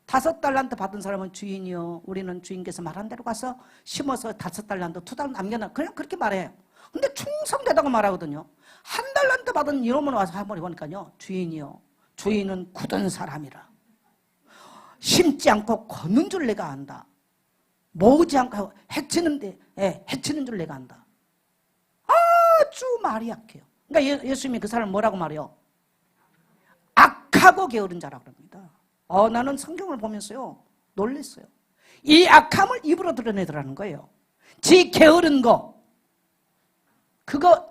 Speaker 1: 5달란트 받은 사람은 주인이요, 우리는 주인께서 말한 대로 가서 심어서 5달란트, 2달란트 남겨놔. 그냥 그렇게 말해요. 근데 충성되다고 말하거든요. 1달란트 받은 이놈은 와서 한번 보니까요, 주인이요, 주인은 굳은 사람이라. 심지 않고 걷는 줄 내가 안다. 모으지 않고 해치는 줄 내가 안다. 아주 말이 약해요. 그러니까 예수님이 그 사람을 뭐라고 말해요? 악하고 게으른 자라고 그럽니다. 나는 성경을 보면서요, 놀랐어요. 이 악함을 입으로 드러내더라는 거예요. 지 게으른 거, 그거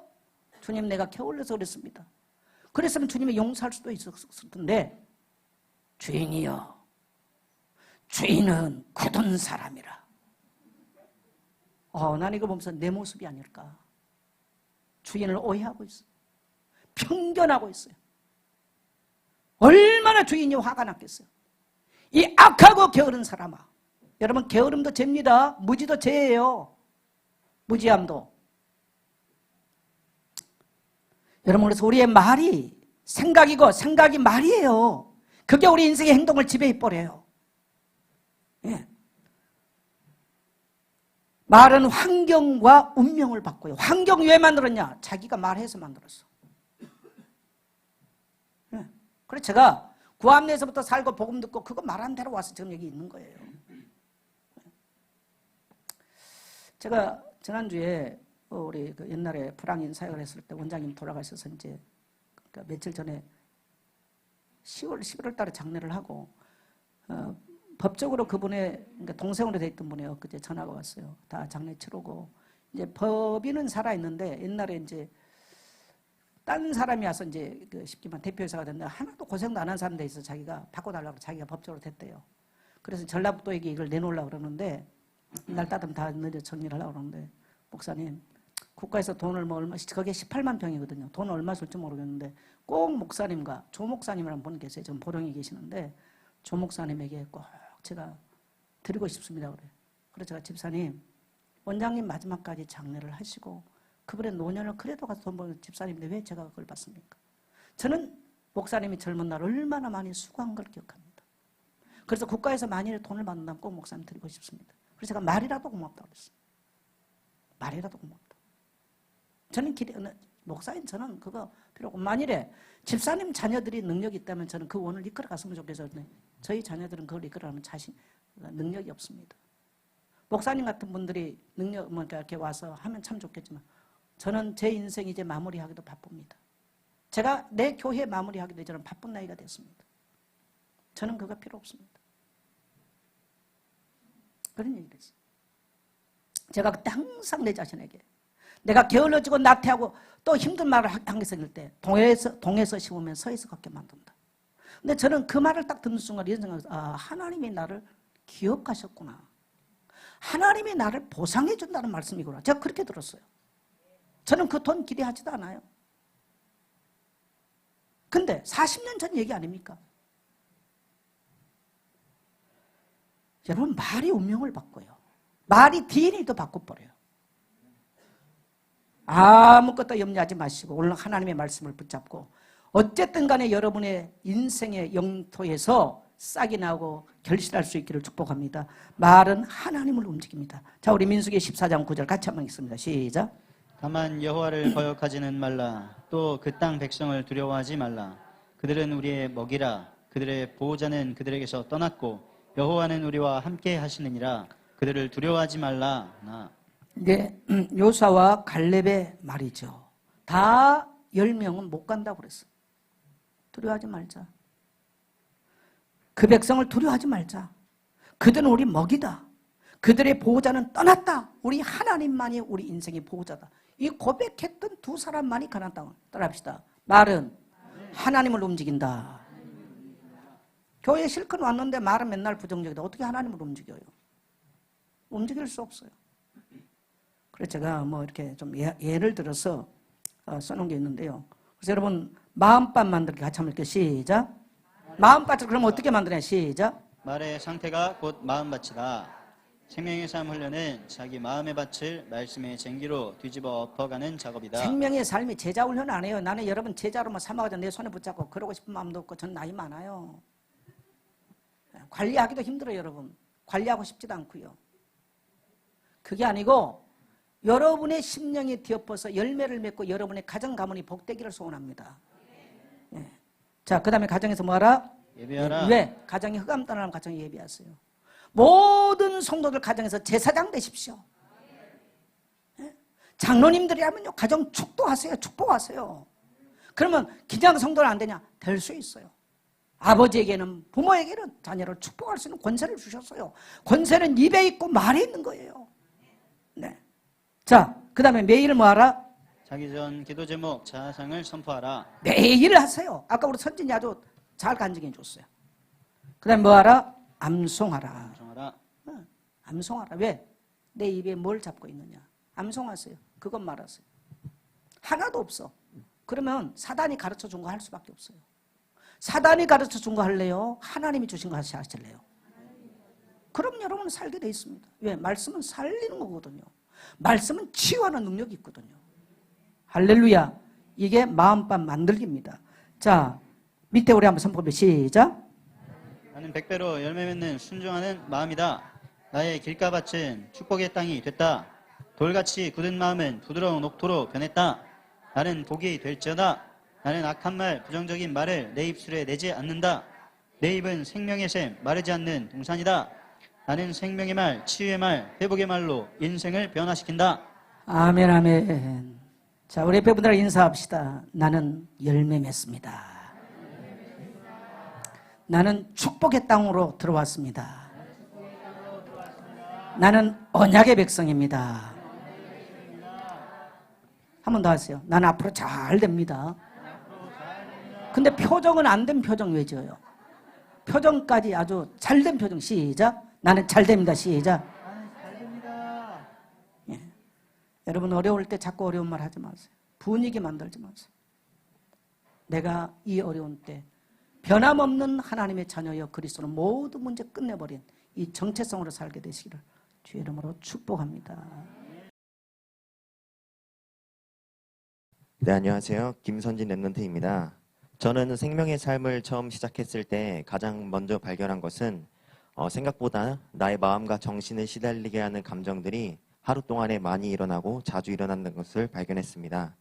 Speaker 1: 주님 내가 게을러서 그랬습니다. 그랬으면 주님이 용서할 수도 있었을 텐데, 주인이여, 주인은 굳은 사람이라. 난 이거 보면서 내 모습이 아닐까. 주인을 오해하고 있어요. 편견하고 있어요. 얼마나 주인이 화가 났겠어요. 이 악하고 게으른 사람아. 여러분, 게으름도 죄입니다. 무지도 죄예요. 무지함도. 여러분, 그래서 우리의 말이 생각이고 생각이 말이에요. 그게 우리 인생의 행동을 지배해버려요. 예. 말은 환경과 운명을 바꿔요. 환경 왜 만들었냐? 자기가 말해서 만들었어. 예. 그래서 제가 구암내에서부터 살고 복음 듣고 그거 말한 대로 와서 지금 여기 있는 거예요. 제가 지난주에 우리 그 옛날에 불황인 사역을 했을 때 원장님 돌아가셔서 이제 그러니까 며칠 전에 11월 달에 장례를 하고 법적으로 그분의 그러니까 동생으로 돼 있던 분이 엊그제 전화가 왔어요. 다 장례 치르고 이제 법인은 살아 있는데 옛날에 이제 딴 사람이 와서 이제 그 쉽게만 대표이사가 됐는데 하나도 고생도 안 한 사람 돼 있어. 자기가 바꿔달라고 자기가 법적으로 됐대요. 그래서 전라북도에게 이걸 내놓으려고 그러는데 날 따듬 다 늦어 정리를 하려고 그러는데 목사님 국가에서 돈을 뭐 얼마 거기에 18만 평이거든요. 돈 얼마 줄지 모르겠는데 꼭 목사님과 조 목사님이라는 분 계세요. 지금 보령에 계시는데 조 목사님에게 꼭 제가 드리고 싶습니다. 그래서 제가 집사님 원장님 마지막까지 장례를 하시고 그분의 노년을 그래도 가서 돈 버는 집사님인데 왜 제가 그걸 받습니까? 저는 목사님이 젊은 날 얼마나 많이 수고한 걸 기억합니다. 그래서 국가에서 만일에 돈을 받는다면 꼭 목사님 드리고 싶습니다. 그래서 제가 말이라도 고맙다고 그랬어요. 말이라도 고맙다. 저는 목사인 저는 그거 필요 없고 만일에 집사님 자녀들이 능력이 있다면 저는 그 원을 이끌어 갔으면 좋겠어요. 저희 자녀들은 그걸 이끌어가는 능력이 없습니다. 목사님 같은 분들이 능력 이렇게 와서 하면 참 좋겠지만 저는 제 인생 이제 마무리하기도 바쁩니다. 제가 내 교회 마무리하기도 저는 바쁜 나이가 됐습니다. 저는 그거 필요 없습니다. 그런 얘기를 했어요. 제가 그때 항상 내 자신에게 내가 게을러지고 나태하고 또 힘든 말을 한 게 생길 때 동에서 심으면 서에서 걷게 만든다. 근데 저는 그 말을 딱 듣는 순간 이런 생각이 들어요. 하나님이 나를 기억하셨구나. 하나님이 나를 보상해 준다는 말씀이구나. 제가 그렇게 들었어요. 저는 그 돈 기대하지도 않아요. 근데 40년 전 얘기 아닙니까? 여러분 말이 운명을 바꿔요. 말이 DNA도 바꿔버려요. 아무것도 염려하지 마시고 오늘 하나님의 말씀을 붙잡고 어쨌든 간에 여러분의 인생의 영토에서 싹이 나고 결실할 수 있기를 축복합니다. 말은 하나님을 움직입니다. 자, 우리 민수기 14장 9절 같이 한번 읽습니다. 시작.
Speaker 3: 다만 여호와를 거역하지는 말라. 또 그 땅 백성을 두려워하지 말라. 그들은 우리의 먹이라. 그들의 보호자는 그들에게서 떠났고 여호와는 우리와 함께 하시느니라. 그들을 두려워하지 말라.
Speaker 1: 이게 요사와 갈렙의 말이죠. 다 10명은 못 간다고 그랬어. 두려워하지 말자. 그 백성을 두려워하지 말자. 그들은 우리 먹이다. 그들의 보호자는 떠났다. 우리 하나님만이 우리 인생의 보호자다. 이 고백했던 두 사람만이 가나안 땅을 따라합시다. 말은 하나님을 움직인다. 교회 실컷 왔는데 말은 맨날 부정적이다. 어떻게 하나님을 움직여요? 움직일 수 없어요. 그래서 제가 뭐 이렇게 좀 예를 들어서 써놓은 게 있는데요. 그래서 여러분 마음밭 만들기 같이 한번 읽게요. 시작. 마음밭을 그럼 어떻게 만드냐? 시작.
Speaker 3: 말의 상태가 곧 마음밭이다. 생명의 삶 훈련은 자기 마음의 밭을 말씀의 쟁기로 뒤집어 엎어가는 작업이다.
Speaker 1: 생명의 삶이 제자 훈련 안 해요. 나는 여러분 제자로만 삼아가지고 내 손에 붙잡고 그러고 싶은 마음도 없고 전 나이 많아요. 관리하기도 힘들어요, 여러분. 관리하고 싶지도 않고요. 그게 아니고 여러분의 심령이 뒤엎어서 열매를 맺고 여러분의 가정 가문이 복되기를 소원합니다. 예. 자, 그 다음에 가정에서 뭐하라?
Speaker 3: 예배하라.
Speaker 1: 왜? 가정이 흑암 떠나는 가정에 예배하세요. 모든 성도들 가정에서 제사장 되십시오. 예? 장로님들이라면요, 가정 축도하세요. 축복하세요. 그러면 그냥 성도는 안 되냐? 될 수 있어요. 아버지에게는, 부모에게는 자녀를 축복할 수 있는 권세를 주셨어요. 권세는 입에 있고 말에 있는 거예요. 네. 자, 그 다음에 매일 뭐하라?
Speaker 3: 자기 전 기도 제목 자상을 선포하라.
Speaker 1: 매일 하세요. 아까 우리 선진이 아주 잘 간증해 줬어요. 그 다음에 뭐하라? 암송하라.
Speaker 3: 정하라.
Speaker 1: 암송하라. 왜? 내 입에 뭘 잡고 있느냐? 암송하세요. 그것 말하세요. 하나도 없어. 그러면 사단이 가르쳐 준 거 할 수밖에 없어요. 사단이 가르쳐 준 거 할래요? 하나님이 주신 거 하실래요? 그럼 여러분은 살게 돼 있습니다. 왜? 말씀은 살리는 거거든요. 말씀은 치유하는 능력이 있거든요. 할렐루야. 이게 마음밥 만들기입니다. 자, 밑에 우리 한번 선포해 시작.
Speaker 3: 나는 백배로 열매 맺는 순종하는 마음이다. 나의 길가밭은 축복의 땅이 됐다. 돌같이 굳은 마음은 부드러운 옥토로 변했다. 나는 복이 될지어다. 나는 악한 말, 부정적인 말을 내 입술에 내지 않는다. 내 입은 생명의 샘, 마르지 않는 동산이다. 나는 생명의 말, 치유의 말, 회복의 말로 인생을 변화시킨다.
Speaker 1: 아멘, 아멘. 자, 우리 옆에 분들과 인사합시다. 나는 열매 맺습니다. 나는 축복의 땅으로 들어왔습니다. 나는 언약의 백성입니다. 한 번 더 하세요. 나는 앞으로 잘 됩니다. 근데 표정은 안 된 표정 왜 지어요? 표정까지 아주 잘 된 표정. 시작. 나는 잘 됩니다. 시작.
Speaker 3: 잘 됩니다.
Speaker 1: 예. 여러분 어려울 때 자꾸 어려운 말 하지 마세요. 분위기 만들지 마세요. 내가 이 어려운 때 변함없는 하나님의 자녀여 그리스도는 모든 문제 끝내버린 이 정체성으로 살게 되시기를 주의 이름으로 축복합니다.
Speaker 4: 네, 안녕하세요. 김선진 랩런트입니다. 저는 생명의 삶을 처음 시작했을 때 가장 먼저 발견한 것은 생각보다 나의 마음과 정신을 시달리게 하는 감정들이 하루 동안에 많이 일어나고 자주 일어나는 것을 발견했습니다.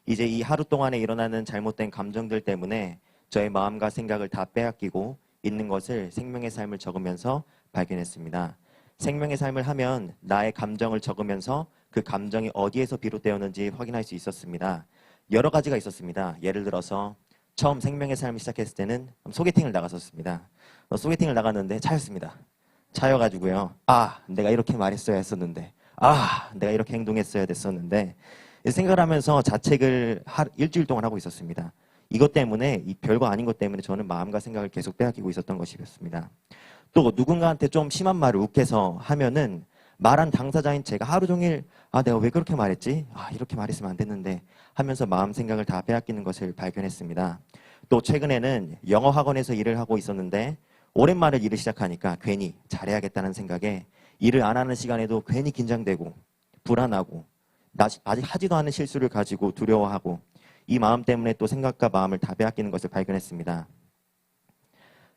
Speaker 4: 이제 이 하루 동안에 일어나는 잘못된 감정들 때문에 저의 마음과 생각을 다 빼앗기고 있는 것을 생명의 삶을 적으면서 발견했습니다. 생명의 삶을 하면 나의 감정을 적으면서 그 감정이 어디에서 비롯되었는지 확인할 수 있었습니다. 여러 가지가 있었습니다. 예를 들어서 처음 생명의 삶을 시작했을 때는 소개팅을 나갔었습니다. 소개팅을 나갔는데 차였습니다. 차여가지고요. 내가 이렇게 말했어야 했었는데, 내가 이렇게 행동했어야 됐었는데, 생각을 하면서 자책을 일주일 동안 하고 있었습니다. 이것 때문에, 이 별거 아닌 것 때문에 저는 마음과 생각을 계속 빼앗기고 있었던 것이었습니다. 또 누군가한테 좀 심한 말을 욱해서 하면은 말한 당사자인 제가 하루 종일 내가 왜 그렇게 말했지? 이렇게 말했으면 안 됐는데 하면서 마음 생각을 다 빼앗기는 것을 발견했습니다. 또 최근에는 영어 학원에서 일을 하고 있었는데 오랜만에 일을 시작하니까 괜히 잘해야겠다는 생각에 일을 안 하는 시간에도 괜히 긴장되고 불안하고 아직 하지도 않은 실수를 가지고 두려워하고 이 마음 때문에 또 생각과 마음을 다 빼앗기는 것을 발견했습니다.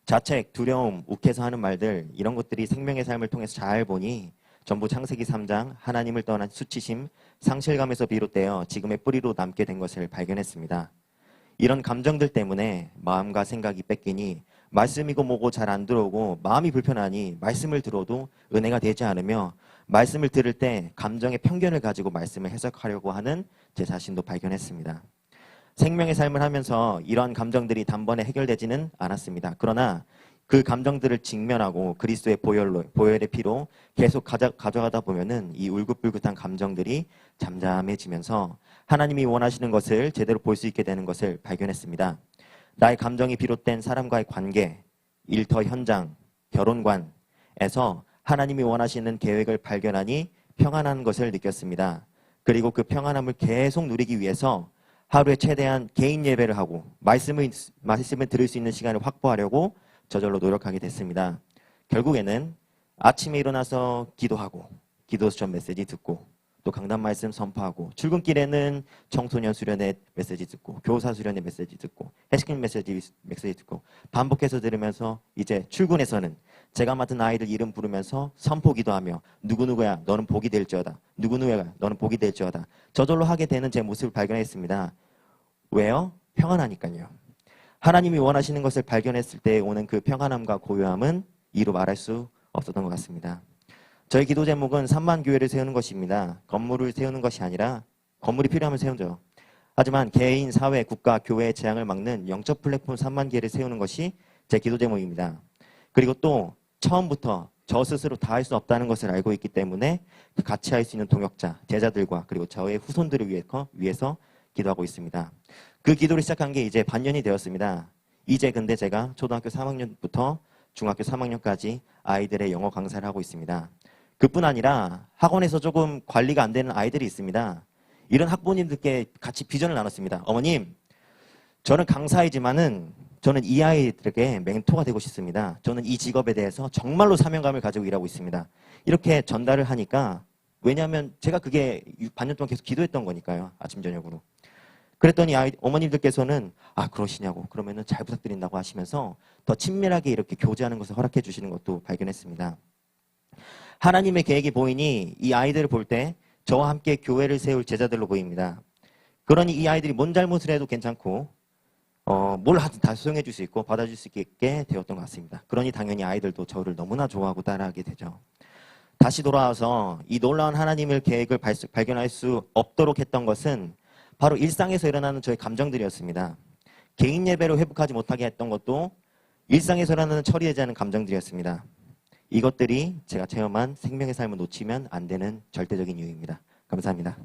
Speaker 4: 자책, 두려움, 욱해서 하는 말들 이런 것들이 생명의 삶을 통해서 잘 보니 전부 창세기 3장 하나님을 떠난 수치심, 상실감에서 비롯되어 지금의 뿌리로 남게 된 것을 발견했습니다. 이런 감정들 때문에 마음과 생각이 뺏기니 말씀이고 뭐고 잘 안 들어오고 마음이 불편하니 말씀을 들어도 은혜가 되지 않으며 말씀을 들을 때 감정의 편견을 가지고 말씀을 해석하려고 하는 제 자신도 발견했습니다. 생명의 삶을 하면서 이러한 감정들이 단번에 해결되지는 않았습니다. 그러나 그 감정들을 직면하고 그리스도의 보혈의 피로 계속 가져가다 보면은 이 울긋불긋한 감정들이 잠잠해지면서 하나님이 원하시는 것을 제대로 볼 수 있게 되는 것을 발견했습니다. 나의 감정이 비롯된 사람과의 관계, 일터 현장, 결혼관에서 하나님이 원하시는 계획을 발견하니 평안한 것을 느꼈습니다. 그리고 그 평안함을 계속 누리기 위해서 하루에 최대한 개인 예배를 하고 말씀을 들을 수 있는 시간을 확보하려고 저절로 노력하게 됐습니다. 결국에는 아침에 일어나서 기도하고 기도서 전 메시지 듣고 또 강단 말씀 선포하고, 출근길에는 청소년 수련회 메시지 듣고, 교사 수련회 메시지 듣고, 해시킨 메시지 듣고, 반복해서 들으면서 이제 출근에서는 제가 맡은 아이들 이름 부르면서 선포 기도하며, 누구누구야 너는 복이 될지어다, 누구누구야 너는 복이 될지어다, 저절로 하게 되는 제 모습을 발견했습니다. 왜요? 평안하니까요. 하나님이 원하시는 것을 발견했을 때 오는 그 평안함과 고요함은 이루 말할 수 없었던 것 같습니다. 저희 기도 제목은 3만 교회를 세우는 것입니다. 건물을 세우는 것이 아니라, 건물이 필요하면 세우죠. 하지만 개인, 사회, 국가, 교회의 재앙을 막는 영적 플랫폼 3만 개를 세우는 것이 제 기도 제목입니다. 그리고 또 처음부터 저 스스로 다 할 수 없다는 것을 알고 있기 때문에 같이 할 수 있는 동역자, 제자들과 그리고 저의 후손들을 위해서 기도하고 있습니다. 그 기도를 시작한 게 이제 반년이 되었습니다. 이제 근데 제가 초등학교 3학년부터 중학교 3학년까지 아이들의 영어 강사를 하고 있습니다. 그뿐 아니라 학원에서 조금 관리가 안 되는 아이들이 있습니다. 이런 학부모님들께 같이 비전을 나눴습니다. 어머님, 저는 강사이지만은 저는 이 아이들에게 멘토가 되고 싶습니다. 저는 이 직업에 대해서 정말로 사명감을 가지고 일하고 있습니다. 이렇게 전달을 하니까, 왜냐하면 제가 그게 반년 동안 계속 기도했던 거니까요. 아침 저녁으로. 그랬더니 어머님들께서는 그러시냐고, 그러면은 잘 부탁드린다고 하시면서 더 친밀하게 이렇게 교제하는 것을 허락해 주시는 것도 발견했습니다. 하나님의 계획이 보이니 이 아이들을 볼 때 저와 함께 교회를 세울 제자들로 보입니다. 그러니 이 아이들이 뭔 잘못을 해도 괜찮고 뭘 하든 다 수용해 줄 수 있고 받아줄 수 있게 되었던 것 같습니다. 그러니 당연히 아이들도 저를 너무나 좋아하고 따라하게 되죠. 다시 돌아와서 이 놀라운 하나님의 계획을 발견할 수 없도록 했던 것은 바로 일상에서 일어나는 저의 감정들이었습니다. 개인 예배로 회복하지 못하게 했던 것도 일상에서 일어나는 처리되지 않은 감정들이었습니다. 이것들이 제가 체험한 생명의 삶을 놓치면 안 되는 절대적인 이유입니다. 감사합니다.